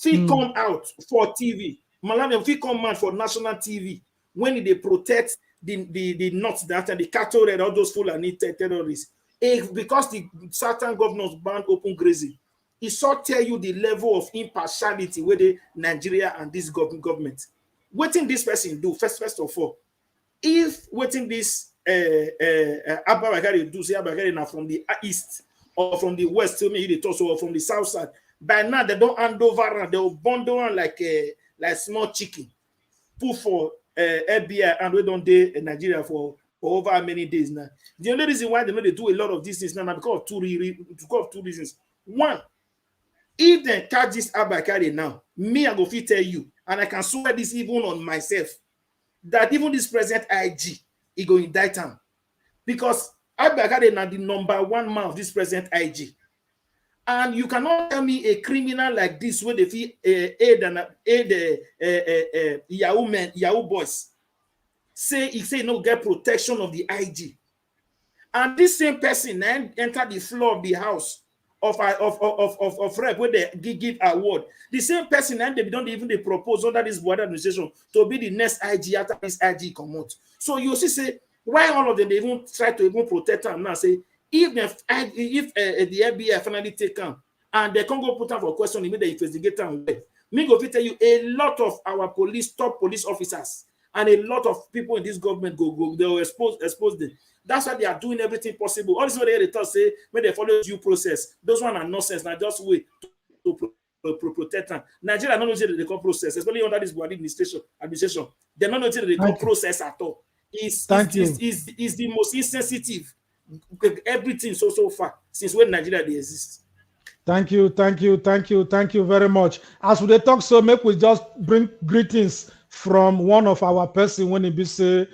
S5: he come out for TV. Malami he come out for national TV when they protect the nuts that and the cattle and all those Fulani terrorists. Because the certain governors banned open grazing. It sort tell you the level of impartiality with the Nigeria and this government. What in this person do first of all? If what in this Abubakar do say Abubakar now from the east or from the west, tell me they talk or from the south side. By now they don't hand over and they will bundle on like small chicken. Put for FBI and we don't do Nigeria for over how many days now. The only reason why they do a lot of these things now because of two reasons. One, if they catch this Abubakar now, me I go fit tell you, and I can swear this even on myself, that even this present IG, he go indict him. Because Abubakar now the number one man of this present IG. And you cannot tell me a criminal like this where they feel aid Yahoo boys. He say no get protection of the IG. And this same person then enter the floor of the house of rep where they give award. The same person and they don't even they propose under this board administration to be the next IG after this IG come out. So you see say why all of them they even try to even protect them now say if the FBI finally take them and they can't go put them for question, they investigate them. Me go tell you a lot of our top police officers and a lot of people in this government they will expose them. That's why they are doing everything possible. All this what they talk say when they follow due process. Those one are nonsense. Now just wait to protect them. Nigeria don't know that they call process, especially under this board administration. They don't know that they call process at all. Is the most insensitive everything so far since when Nigeria they exist.
S3: Thank you very much. As we talk, so make we just bring greetings from one of our person when he be say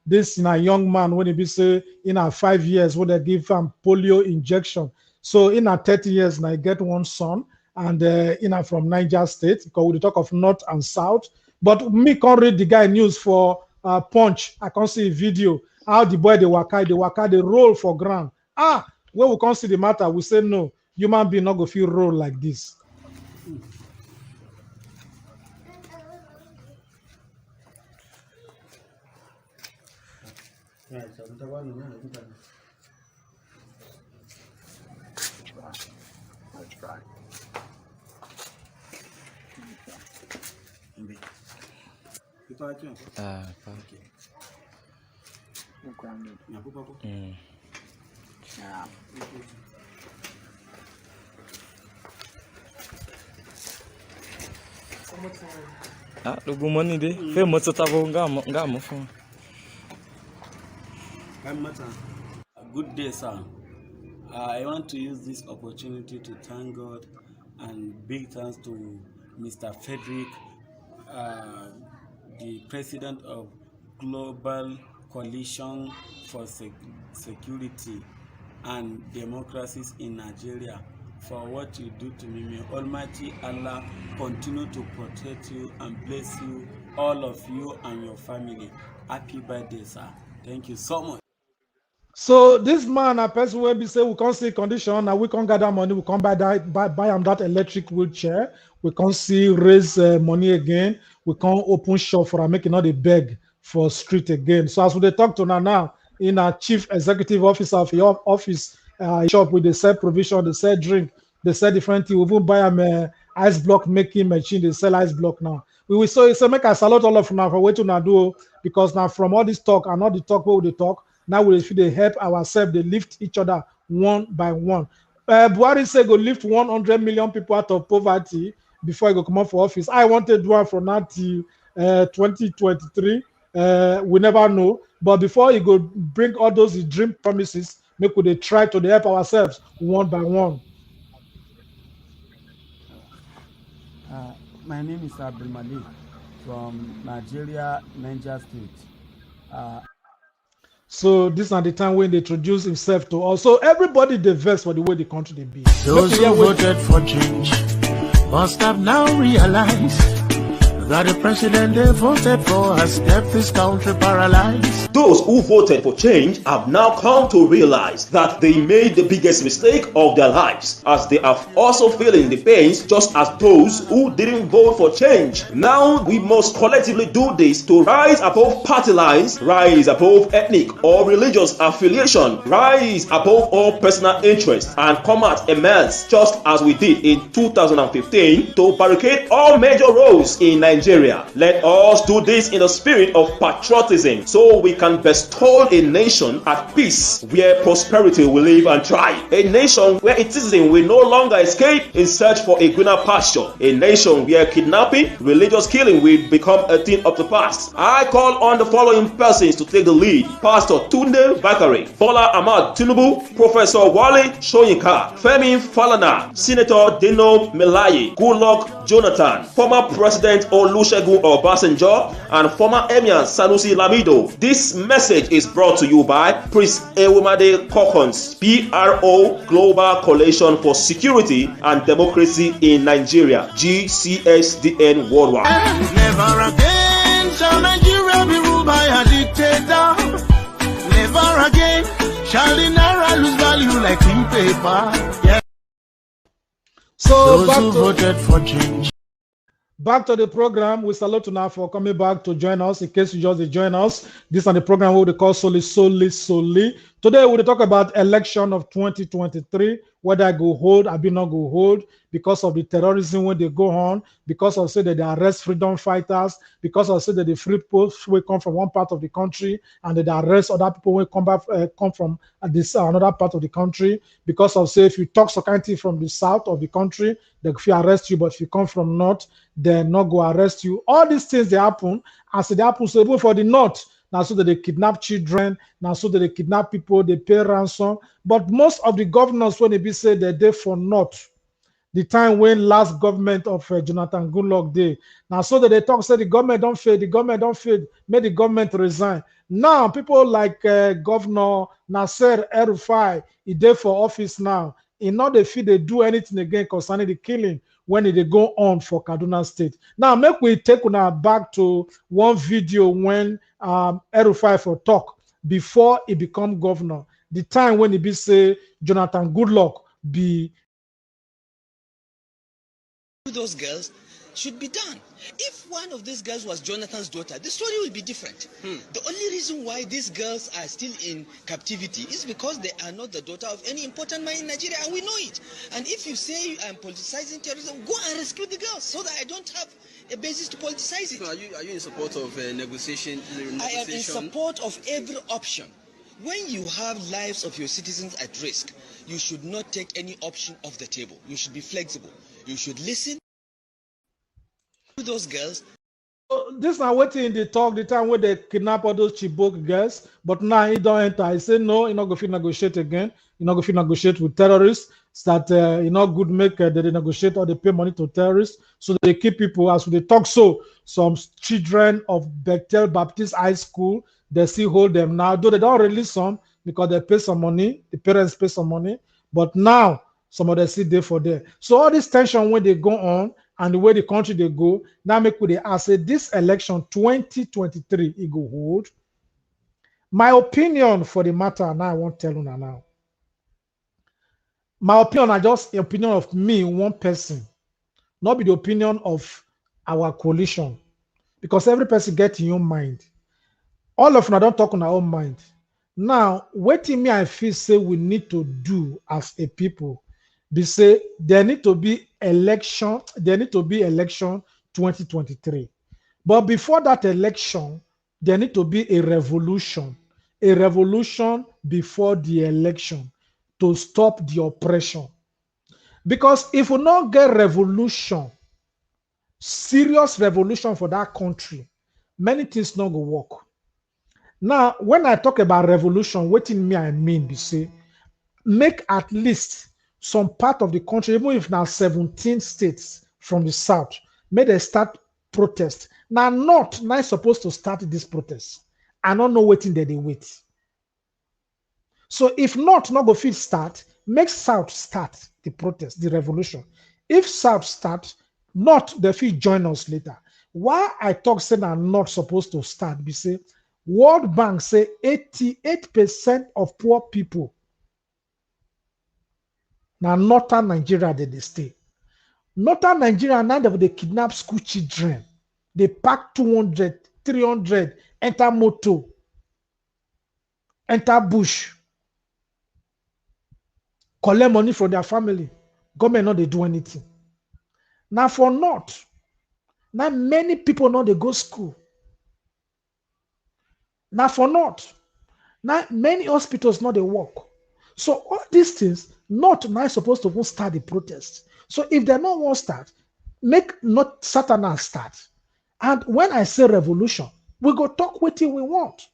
S3: this in a young man when he be say in a 5 years when they give him polio injection. So in a 30 years now I get one son and in a from Niger State because we talk of north and south. But me can't read the guy news for Punch. I can't see a video how the boy they waka they roll for ground. When we can't see the matter, we say no, human being not go feel roll like this.
S7: Let's try.
S10: The money day. Fair much of phone.
S11: Good day, sir. I want to use this opportunity to thank God and big thanks to Mr. Frederick, the president of Global Coalition for Security and Democracies in Nigeria, for what you do to me. May Almighty Allah continue to protect you and bless you, all of you and your family. Happy birthday, sir. Thank you so much.
S3: So this man, a person will be say we can't see condition and we can't gather money, we can't buy that electric wheelchair, we can't see raise money again, we can't open shop for making all the beg for street again. So as we talk to now in our chief executive officer of your office shop with the sell provision, they sell drink, they sell different things. We even buy them ice block making machine, they sell ice block now. We will so make a salute all of now for what to now do, because now from all this talk and all the talk where we talk, now we feel they help ourselves, they lift each other one by one. Buhari say go lift 100 million people out of poverty before he go come out for office. I wanted one from now till 2023. We never know. But before he go bring all those dream promises, make we try to help ourselves one by one.
S12: My name is Abdul Malik from Nigeria, Niger State.
S3: So this is the time when they introduce himself to us. So everybody they vex for the way the country they be.
S13: Those who voted for change must have now realized that the president they voted for has kept this country paralyzed.
S14: Those who voted for change have now come to realize that they made the biggest mistake of their lives, as they are also feeling the pains just as those who didn't vote for change. Now we must collectively do this to rise above party lines, rise above ethnic or religious affiliation, rise above all personal interests, and come out a mess just as we did in 2015 to barricade all major roads in Nigeria. Let us do this in the spirit of patriotism so we can bestow a nation at peace where prosperity will live and thrive. A nation where its citizens will no longer escape in search for a greener pasture. A nation where kidnapping, religious killing will become a thing of the past. I call on the following persons to take the lead: Pastor Tunde Bakare, Bola Ahmad Tinubu, Professor Wale Soyinka, Femi Falana, Senator Dino Melaye, Goodluck Jonathan, former President Olusegun Obasanjo, and former Emir Sanusi Lamido. This message is brought to you by Prince Ewumade Kokons, PRO Global Coalition for Security and Democracy in Nigeria, GCSDN Worldwide.
S13: Never again shall Nigeria be ruled by a dictator. Never again shall the naira lose value like in paper. Yeah.
S3: So
S13: those who voted for change.
S3: Back to the program. We salute you now for coming back to join us. In case you just join us, this is the program what we call Soli. Today we'll talk about election of 2023, whether I go hold, I be not go hold, because of the terrorism when they go on, because of say that they arrest freedom fighters, because of say that the free posts will come from one part of the country and they arrest other people will come from this another part of the country, because of say if you talk security from the south of the country, they will arrest you, but if you come from north, they're not go arrest you. All these things they happen, as they happen so even for the north. Now, so that they kidnap children, now so that they kidnap people, they pay ransom. But most of the governors, when they be say they're there for north, the time when last government of Jonathan Goodluck did. Now, so that they talk, say the government don't fail, may the government resign. Now, people like Governor Nasser El-Rufai, he there for office now. In order if they do anything again concerning the killing when they go on for Kaduna State. Now, make we take now back to one video when El-Rufai for talk before he become governor. The time when he be say Jonathan Goodluck be
S15: those girls should be done. If one of these girls was Jonathan's daughter, the story will be different. The only reason why these girls are still in captivity is because they are not the daughter of any important man in Nigeria, and we know it. And if you say I'm politicizing terrorism, go and rescue the girls so that I don't have a basis to politicize it.
S16: So are you in support of negotiation?
S15: I am in support of every option. When you have lives of your citizens at risk, you should not take any option off the table. You should be flexible. You should listen to those girls.
S3: This now waiting in the talk, the time where they kidnap all those Chibok girls, but now he don't enter. I say no, you're not going to negotiate again. You're not going to negotiate with terrorists. That you know good make they negotiate or they pay money to terrorists, so they keep people as they talk. So some children of Bethel Baptist High School, they still hold them now, though they don't release some because they pay some money, the parents pay some money, but now some of them still there for there. So all this tension when they go on and the way the country they go, now make with the ask say this election 2023 it go hold. My opinion for the matter now I won't tell you now. My opinion are just the opinion of me, one person, not be the opinion of our coalition, because every person gets in your mind. All of them don't talk on our own mind. Now, what me I feel say we need to do as a people, they say there need to be election 2023. But before that election, there need to be a revolution before the election to stop the oppression. Because if we not get revolution, serious revolution for that country, many things not go work. Now, when I talk about revolution, what in me I mean be say, make at least some part of the country, even if now 17 states from the south, may they start protest. Now, not supposed to start this protest. I don't know waiting there they wait. So if not go fit start, make South start the protest, the revolution. If South start, not the fit join us later. Why I talk say I'm not supposed to start? Be say World Bank say 88% of poor people now northern Nigeria they stay. Northern Nigeria now they kidnap school children. They pack 200, 300, enter motor, enter bush. Collect money from their family. Government not they do anything. Now for not, now many people know they go school. Now for not, now many hospitals know they work. So all these things not now supposed to go start the protest. So if they not want start, make not Satan start. And when I say revolution, we go talk what we want.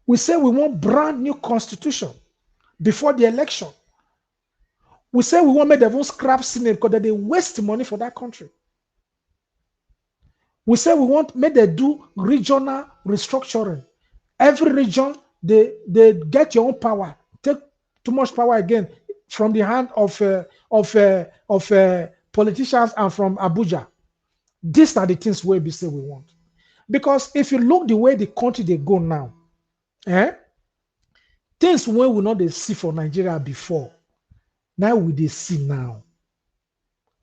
S3: We say we want brand new constitution before the election. We say we want to make them scrap Senate because they waste money for that country. We say we want make them do regional restructuring. Every region, they get your own power. Take too much power again from the hand of politicians and from Abuja. These are the things we say we want. Because if you look the way the country they go now, things we will not they see for Nigeria before, now we they see now.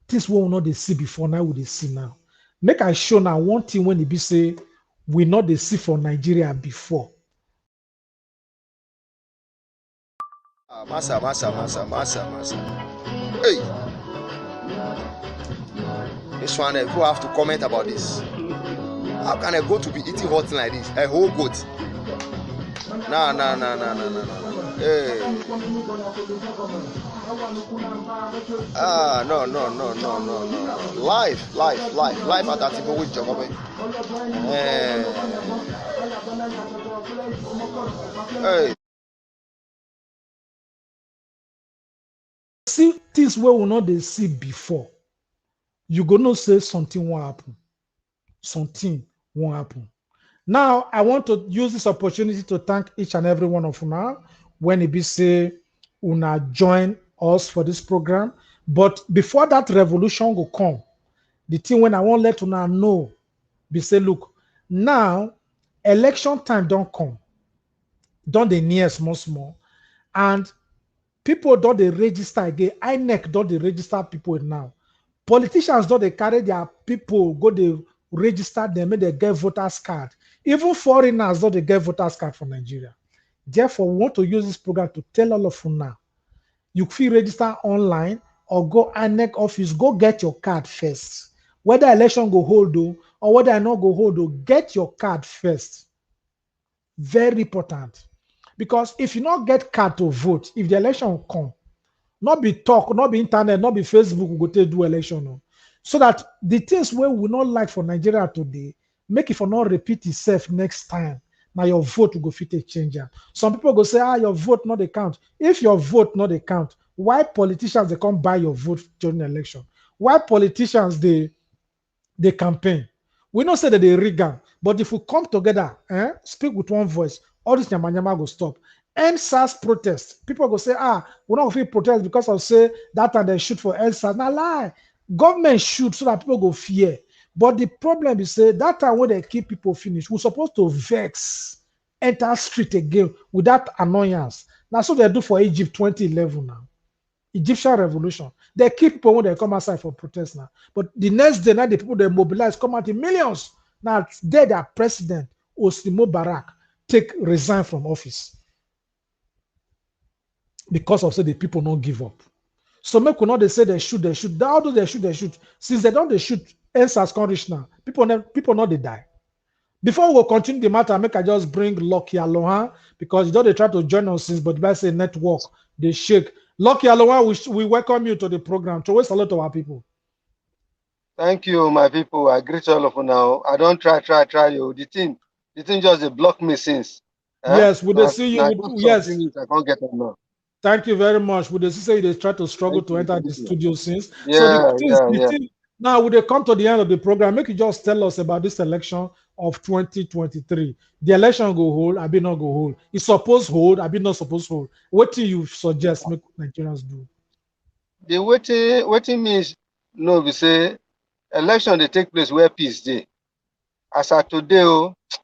S3: Things we will not they see before, now we they see now. Make I show now one thing when it be say we not they see for Nigeria before.
S17: Massa. Hey, this one people have to comment about this. How can I go to be eating hot like this? A whole goat. No. Hey. No. Life at that people with job. Hey.
S3: see things where we not they see before, you gonna say something won't happen. Something won't happen. Now, I want to use this opportunity to thank each and every one of you now when it be say una join us for this program. But before that revolution will come, the thing when I won't let una know, be say, look, now election time don't come. Don't they near small, and people don't they register again. INEC don't they register people now. Politicians don't they carry their people, go they register them, make they get voters card. Even foreigners don't they get voters card for Nigeria. Therefore, we want to use this program to tell all of you now. You can register online or go INEC office, go get your card first. Whether election go hold or whether I not go hold, get your card first. Very important. Because if you not get card to vote, if the election come, not be talk, not be internet, not be Facebook, we go to do election. No. So that the things where we not like for Nigeria today, make it for not repeat itself next time. Now your vote will go fit a changer. Some people go say, your vote not the count. If your vote not the count, why politicians they come buy your vote during the election? Why politicians they campaign? We don't say that they rig am, but if we come together, speak with one voice, all this nyama go stop. NSAS protest. People go say, we don't feel protest because of say that and they shoot for NSAS. Now lie. Government shoot so that people go fear. But the problem is say that time when they keep people finish, we're supposed to vex, enter street again with that annoyance. Now so they do for Egypt 2011 now. Egyptian revolution. They keep people when they come outside for protest now. But the next day, now the people they mobilize come out in millions. Now they their president, Hosni Mubarak, resign from office. Because of say the people don't give up. So make we not they say they shoot. How do they shoot? Since they don't shoot, NSAS can't reach now. People not they die. Before we will continue the matter, make I just bring Lucky Aloha because you know they try to join us since, but by say network, they shake. Lucky Aloha, we welcome you to the program. To waste a lot of our people.
S18: Thank you, my people. I greet all of you now. I don't try you. The thing just they block me since.
S3: Yes, would they see you? Yes.
S18: I can't get them now.
S3: Thank you very much. Would they say they try to struggle to enter the studio since?
S18: Yeah,
S3: now, would they come to the end of the program? Make you just tell us about this election of 2023. The election go hold, I be not go hold. It's supposed hold, I be not supposed hold. What do you suggest make Nigerians do?
S18: The waiting means no, we say election they take place where peace day. As at today,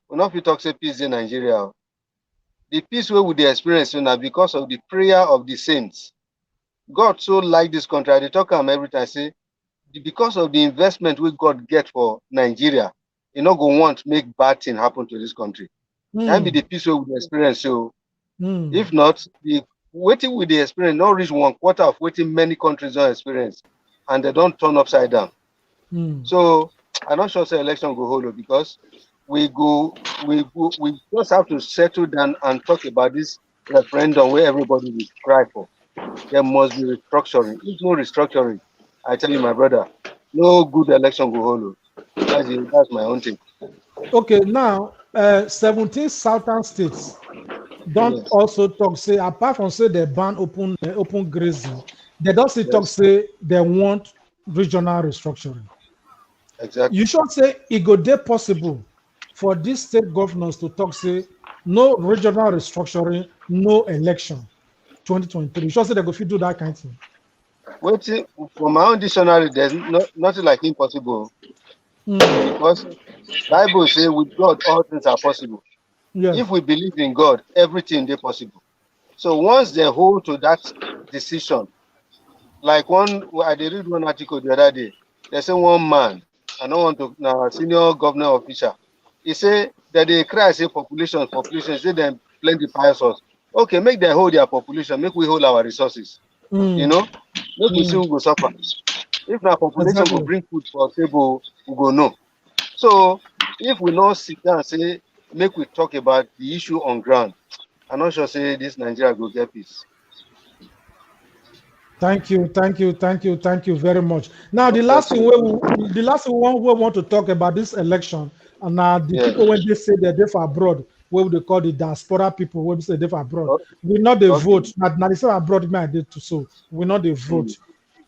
S18: we not talk say peace in Nigeria. The peace where would they experience now because of the prayer of the saints. God so like this country. They talk every time say because of the investment we God get for Nigeria, you not go want to make bad thing happen to this country. That be the peace we would experience. So if not, the waiting with the experience not reach 1/4 of waiting many countries don't experience, and they don't turn upside down. So I'm not sure say election go hold because we just have to settle down and talk about this referendum where everybody will cry for. There must be restructuring. If no restructuring, I tell you, my brother, no good election go hold. That's my own thing.
S3: Okay, now 17 southern states don't also talk say apart from say they ban open grazing, they don't say talk say they want regional restructuring.
S18: Exactly.
S3: You should say it go there possible for these state governors to talk say no regional restructuring, no election 2023. You should say they go fit do that kind of thing.
S18: Waiting for my own dictionary, there's nothing like impossible. Because Bible says with God all things are possible. If we believe in God, everything is possible. So once they hold to that decision, like I did read one article the other day, they say one man, I don't want to now senior governor official, he said that they cry say population, say them plenty pious us. Okay, make them hold their population, make we hold our resources. You know, make we see who go suffer. If our population will bring food for table, we go no. So if we not sit down and say, make we talk about the issue on ground, I'm not sure say this Nigeria will get peace.
S3: Thank you very much. Now the last thing we want to talk about this election, and the people when they say that they're for abroad, what they call the diaspora people, when we say they abroad. We not the vote, but now they say abroad me I did too, so we not the vote.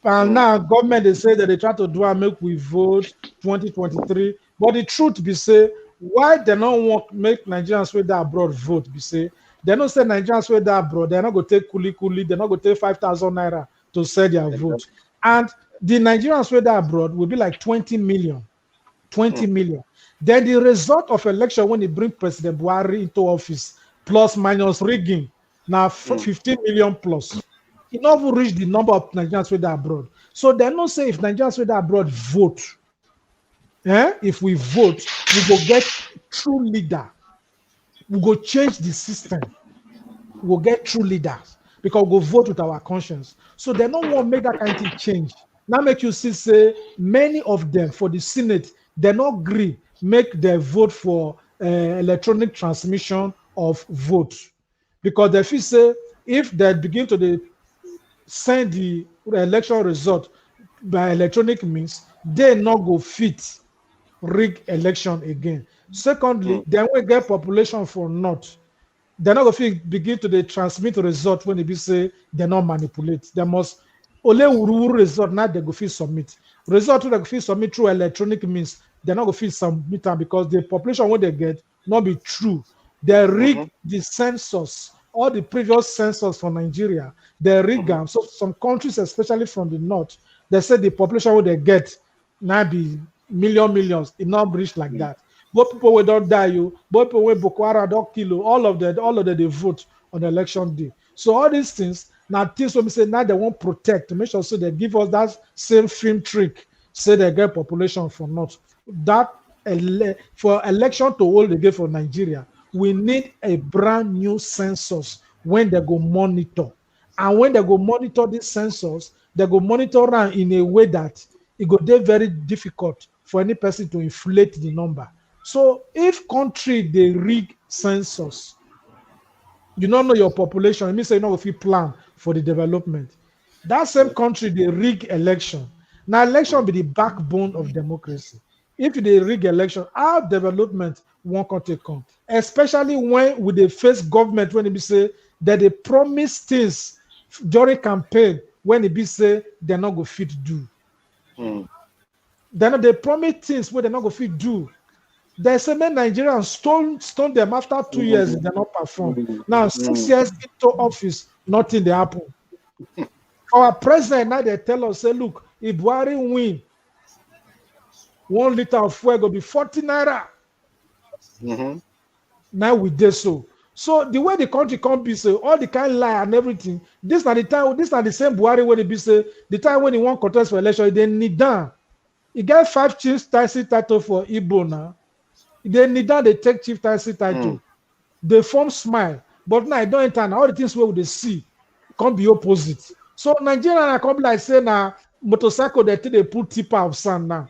S3: And now government they say that they try to do and make we vote 2023, but the truth be say why they don't want make Nigerians with that abroad vote be say they don't say Nigerians with that abroad, they're not going to take kuli, they're not going to take 5,000 naira to sell their vote. And the Nigerians with that abroad will be like 20 million. Then the result of election when they bring President Buhari into office, plus minus rigging, now 15 million plus. It never reach the number of Nigerians with that abroad. So they don't say if Nigerians with that abroad vote, if we vote, we go get true leader. We go change the system. We'll get true leaders because we'll vote with our conscience. So they don't want to make that kind of thing change. Now make you see, say, many of them for the Senate, they not agree, make their vote for electronic transmission of votes. Because they feel say, if they begin to send the election result by electronic means, they not go fit rig election again. Secondly, then we get population for not. They're not going to begin to transmit result when they be say they not manipulate. They must only result now they go feel submit. Result they go feel submit through electronic means. They're not going to feel submit because the population what they get not be true. They rig the census, all the previous census for Nigeria. They rig them. So some countries, especially from the north, they say the population what they get now be millions. It not reach like that. Both people will don't die you, both people will Boko Haram don't kill you, all of them they vote on election day. So all these things, now things when we say now they won't protect to make sure so they give us that same film trick, say they get population for not. That for election to hold again for Nigeria, we need a brand new census when they go monitor. And when they go monitor this census, they go monitor around in a way that it go be very difficult for any person to inflate the number. So if country they rig census, you don't know your population, it means you know if you plan for the development. That same country they rig election. Now election be the backbone of democracy. If they rig election, our development won't come. Especially when we they face government when they be say that they promise things during campaign when they be say they're not going to fit do. Then they promise things where they're not going to fit do. They say many Nigerians stone them after 2 years, they not perform. Now 6 years into office, nothing they happen. Our president now they tell us, say, look, if Buhari win, 1 liter of fuel will be 40 naira. Now we did so. So the way the country can't be so, all the kind of lie and everything, this are the time, this are the same Buhari when they be say, the time when he won contest for election, they need down. He get 5 chief title for Igbo now. They need that they take chief title. They form smile, but now I don't enter. Now all the things where they see can't be opposite. So Nigeria can't be like say now motorcycle they put tipper of sand now.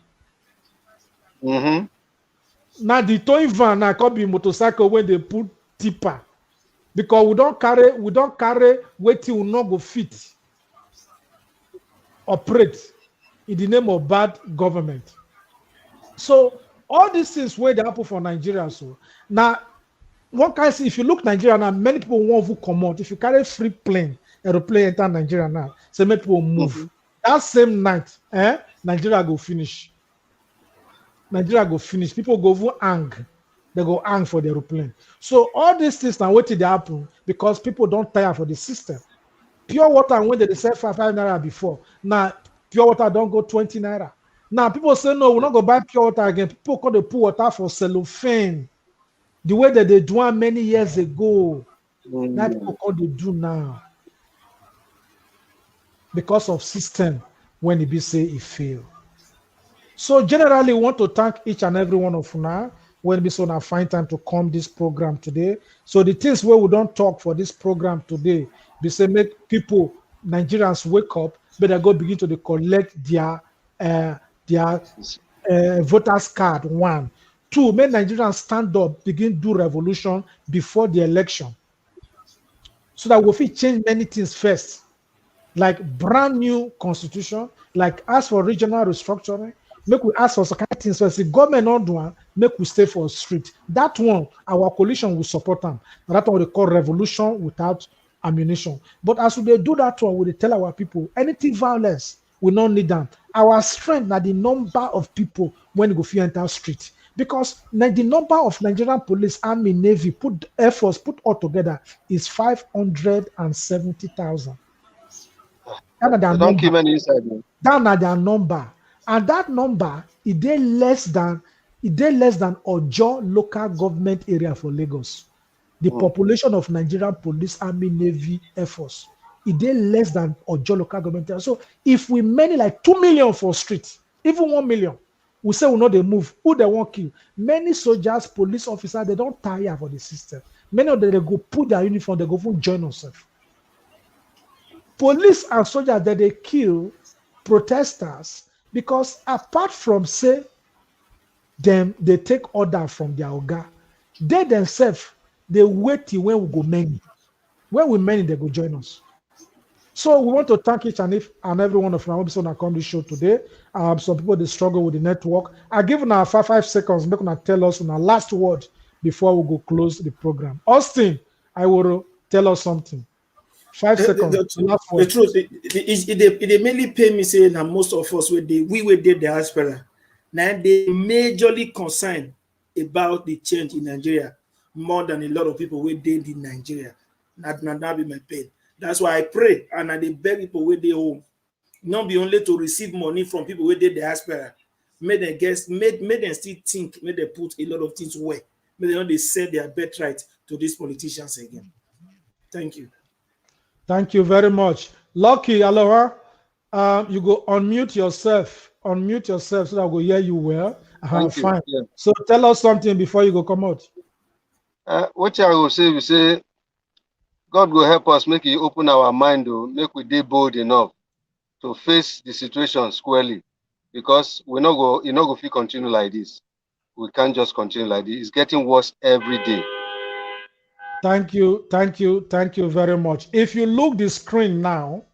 S3: Now the towing van now can't be motorcycle when they put tipper because we don't carry waiting will not go fit operate in the name of bad government. So all these things where they happen for Nigeria. So now, what can I see? If you look Nigeria now, many people want to come out. If you carry free plane, aeroplane enter Nigeria now, so many people move. That same night, Nigeria go finish. Nigeria go finish. People go hang. They go hang for the aeroplane. So all these things now, what did they happen? Because people don't tire for the system. Pure water, when they sell 5 naira before, now pure water don't go 20 naira. Now people say no, we're not gonna buy pure water again. People call the pure water for cellophane, the way that they do many years ago. That people call they do now because of system when it be say it fail. So generally, we want to thank each and every one of you now when we so now find time to come this program today. So the things where we don't talk for this program today, we say make people Nigerians wake up, but they go begin to collect their voters card. 1, 2, make Nigerians stand up, begin do revolution before the election, so that we will change many things first, like brand new constitution, like ask for regional restructuring, make we ask for some kind of things. So, the government not do one, make we stay for street. That one, our coalition will support them. That one they call revolution without ammunition. But as we do that one, we tell our people anything violence, we don't need them. Our strength are the number of people when we go fear enter street. Because the number of Nigerian police, army, navy, put air force, put all together is 570,000.
S18: Don't keep any inside.
S3: That are their number, and that number it dey less than Ojo local government area for Lagos. The population of Nigerian police, army, navy, air force, it dey less than Ojo local government area. So if we many like 2 million for street, even 1 million, we say we know they move. Who they want kill? Many soldiers, police officers, they don't tire for the system. Many of them they go put their uniform, they go join themselves. Police and soldiers that they kill protesters because apart from say them they take order from their oga, they themselves they wait till when we go many. When we many, they go join us. So we want to thank each and every one of our episodes that come to the show today. Some people they struggle with the network. I give now 5 seconds, make una tell us our last word before we go close the program. Austin, I will tell us something. 5 seconds.
S5: The truth, it mainly pay me saying that most of us we did diaspora. Now they majorly concerned about the change in Nigeria more than a lot of people we did in Nigeria. That be my pain. That's why I pray and I beg people where they home, not be only to receive money from people where they diaspora. Made them guess, made them still think, made them put a lot of things away. Made them they set their birthright to these politicians again. Thank you.
S3: Thank you very much. Lucky, Aloha, you go unmute yourself so that I will hear you well. Fine. Yeah. So tell us something before you go come out.
S18: What I will say, we say, God will help us, make it open our mind, make we be bold enough to face the situation squarely, because you not go feel continue like this. We can't just continue like this. It's getting worse every day.
S3: Thank you very much. If you look the screen now,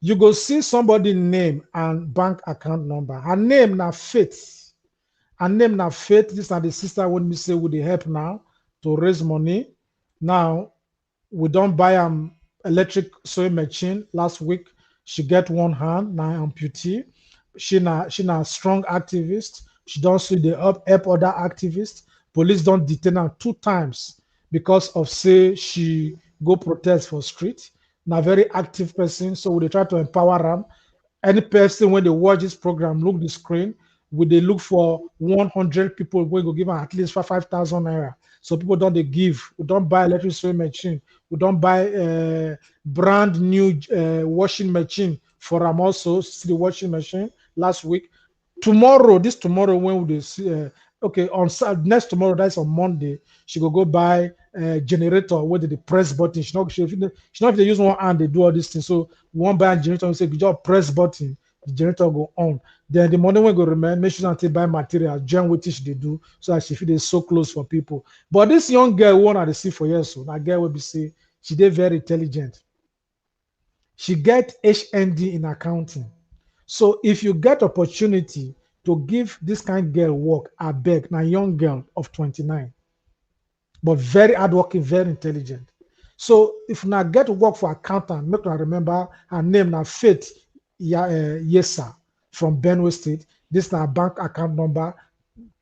S3: you go see somebody name and bank account number. Her name na Faith. This are the sister when we say with the help now to raise money. Now we don't buy electric sewing machine. Last week she get one hand, now amputee. She na strong activist. She don't see the help other activists. Police don't detain her 2 times because of say she go protest for street. Now very active person, so we try to empower them. Any person when they watch this program, look the screen, would they look for 100 people we go give them at least 5,000 naira. So people don't they give. We don't buy electric sewing machine. We don't buy brand new washing machine for them also. See the washing machine last week. Tomorrow when we see on next tomorrow, that's on Monday, she go buy a generator with the press button. She not if they use one hand, they do all these things. So one buy a generator and say, you just press button, the generator go on. Then the money will go remain, make sure until buy material, join what they do, so that she feel so close for people. But this young girl one I see for years, so that girl will be say she did very intelligent. She get HND in accounting. So if you get opportunity to give this kind of girl work, I beg, now young girl of 29, but very hardworking, very intelligent. So if now get to work for accountant, make her remember her name now Faith Yesa from Benue State. This now bank account number.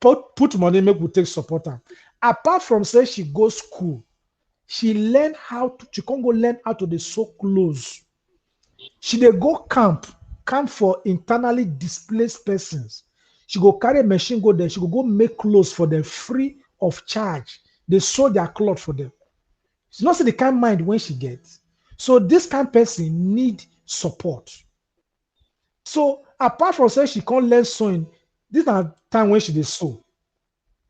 S3: Put money, make we take support her. Apart from say she go school, she can't go learn how to be so close. She dey go camp for internally displaced persons. She go carry a machine, go there. She go make clothes for them free of charge. They sew their clothes for them. She's not see the kind of mind when she gets. So this kind of person need support. So apart from saying she can't learn sewing, this is time when she dey sew.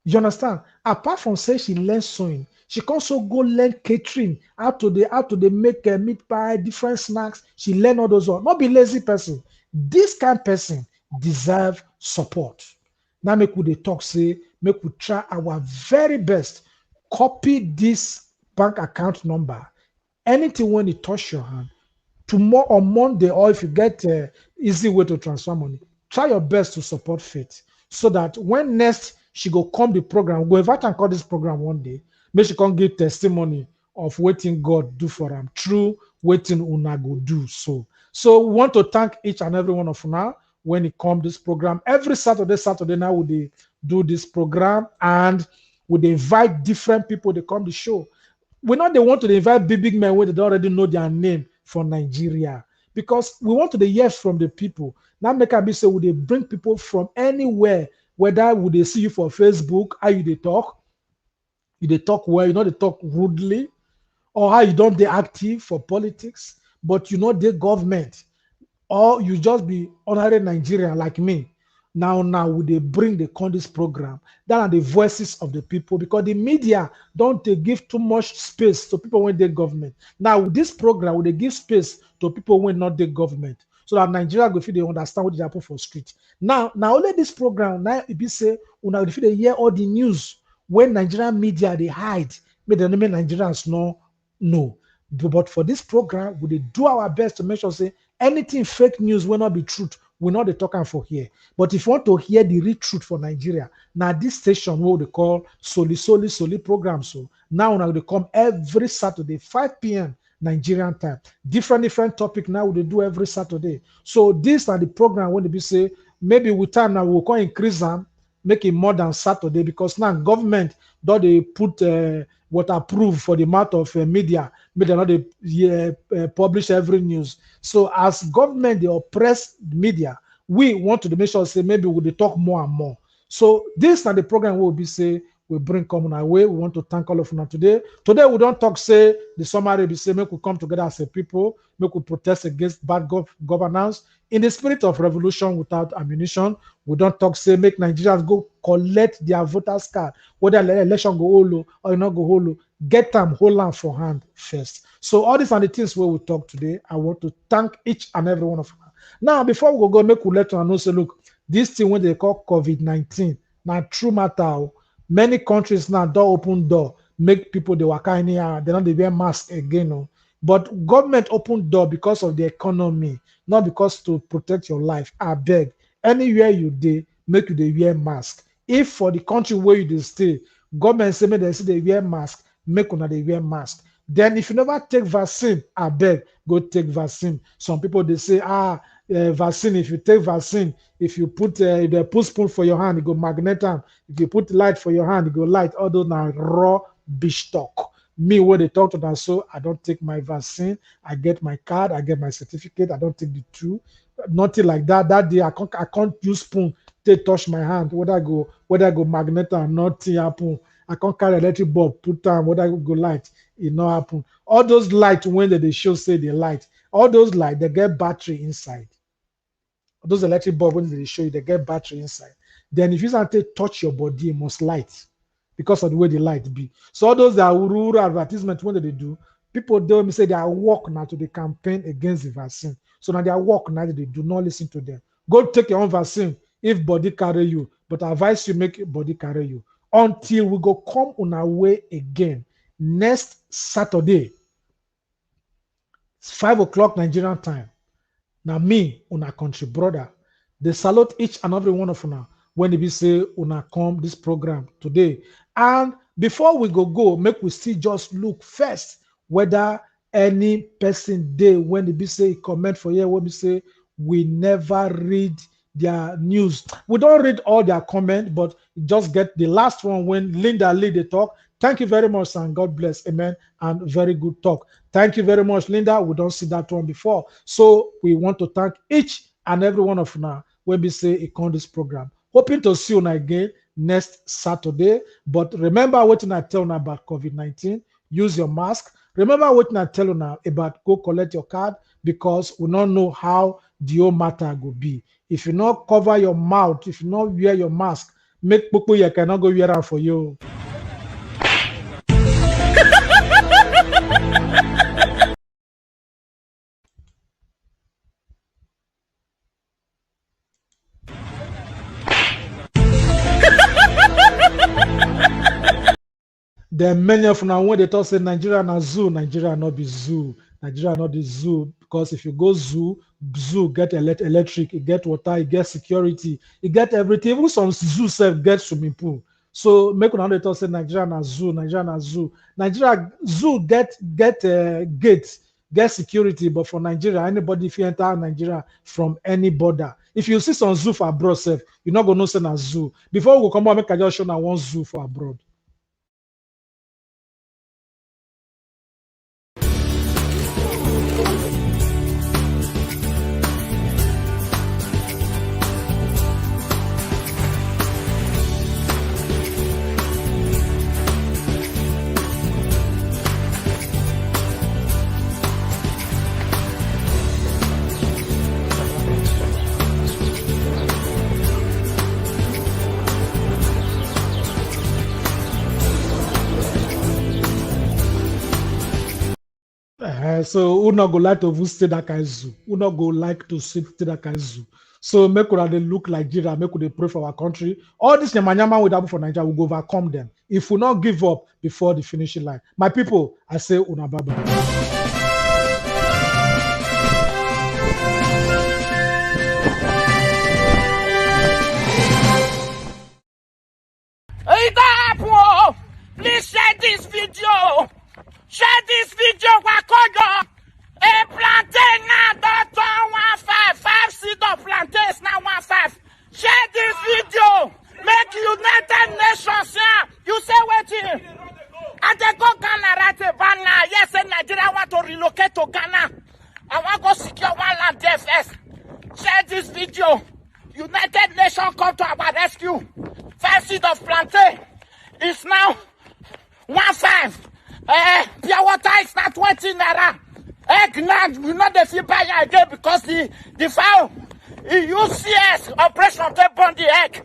S3: You understand? Apart from saying she learns sewing, she can also go learn catering, how to make meat pie, different snacks. She learn all those. Not be lazy person. This kind of person deserve support. Now make we talk, say, make we try our very best. Copy this bank account number. Anything when it touch your hand, tomorrow or Monday, or if you get easy way to transfer money, try your best to support Faith so that when next she go come the program, go invite and call this program one day, make she come give testimony of waiting God do for them, true waiting una go do so. So we want to thank each and every one of now when it come this program. Every Saturday now we do this program and we invite different people to come the show. We not they want to invite big men where they already know their name for Nigeria because we want to hear from the people. Now make a be say would they bring people from anywhere, whether would they see you for Facebook, how you they talk well, they talk rudely, or how you don't they active for politics, but the government, or you just be honorary Nigerian like me. Now would they bring the this program? That are the voices of the people because the media don't they give too much space to people when they government. Now with this program, would they give space to people when not the government? So that Nigeria go feel they understand what they happen for street. Now only this program, now it be say, if they hear all the news when Nigerian media they hide, but the Nigerians no. But for this program, we do our best to make sure say anything fake news will not be truth. We're not the talking for here. But if you want to hear the real truth for Nigeria, now this station what they call Soli program. So now they come every Saturday, 5 p.m. Nigerian time. Different topic now they do every Saturday. So this are the program when they be say maybe with time now we'll call increase them, make it more than Saturday because now government don't they put what approve for the amount of media, but they not publish every news. So as government they oppress the media, we want to make sure say maybe we talk more and more. So this are the program will be say we bring common our way. We want to thank all of you today. Today we don't talk say the summary be say make we come together as a people, make we protest against bad governance in the spirit of revolution without ammunition. We don't talk say make Nigerians go collect their voters card, whether election go holo or not go holo, get them hold on for hand first. So all these are the things where we talk today. I want to thank each and every one of you. Now before we go make we let you know say look, this thing when they call COVID-19 now true matter. Many countries now don't open door, make people they work in here, they don't wear mask again. No. But government open door because of the economy, not because to protect your life. I beg, anywhere you dey, make you they wear mask. If for the country where you dey stay, government say make they say they wear mask, make una they wear mask. Then if you never take vaccine, I beg, go take vaccine. Some people they say, vaccine, if you take vaccine, if you put if they put spoon for your hand, it go magnet them. If you put light for your hand, it go light. All those now raw bitch talk. Me, when they talk to them, so I don't take my vaccine, I get my card, I get my certificate, I don't take the two. Nothing like that. That day I can't use spoon to touch my hand. Whether I go magnet or nothing happen. I can't carry electric bulb, put time, whether I go light, it not happen. All those light when they show say they light, all those light, they get battery inside. Those electric bulb when they show you, they get battery inside. Then if you want to touch your body, it must light because of the way the light be. So all those that are rural advertisement when they do, people don't say they are work now to the campaign against the vaccine. So now they are work now they do not listen to them. Go take your own vaccine if body carry you, but I advise you make body carry you until we go come on our way again next Saturday, 5 o'clock Nigerian time. Now me, una country brother, they salute each and every one of una when they be say una come this program today. And before we go, make we still just look first whether any person day when they be say comment for here when we say we never read their news. We don't read all their comment, but just get the last one when Linda Lee they talk. Thank you very much, and God bless. Amen. And very good talk. Thank you very much, Linda. We don't see that one before. So we want to thank each and every one of you when we say it on this program. Hoping to see you again next Saturday. But remember what I tell you about COVID-19. Use your mask. Remember what I tell you about go collect your card because we don't know how the whole matter will be. If you not cover your mouth, if you not wear your mask, make people you cannot go wear out for you. Then many of now when they talk say Nigeria na zoo, Nigeria not be zoo. Nigeria not the zoo because if you go zoo, zoo get electric, it get water, it get security, it get everything. Even some zoo self get swimming pool. So make una talk say Nigeria na zoo, Nigeria na zoo. Nigeria zoo get gates, get security, but for Nigeria, anybody if you enter Nigeria from any border, if you see some zoo for abroad self, you're not gonna know say na zoo. Before we come out, make I just show na one zoo for abroad. So who not go like to visit that kind of zoo? Who not go like to sit that kind of zoo? So make sure they look like Nigeria, make sure they pray for our country. All this nyamanyama will happen for Nigeria, we go overcome them. If we not give up before the finishing line. My people, I say una bye bye.
S8: Please share this video. Share this video, Wakoyo. A plantain now, .15. 5 seed of plantains now 15. Share this video. Make United Nations here. You say waiting. I take go Ghana right Ghana. Yes, and Nigeria want to relocate to Ghana. I want to go secure one land there first. Share this video. United Nations come to our rescue. 5 seed of plantain is now 15. Pure water is not 20 naira. Egg now, we not the fee buy again because the fowl, UCS operation they burn the egg.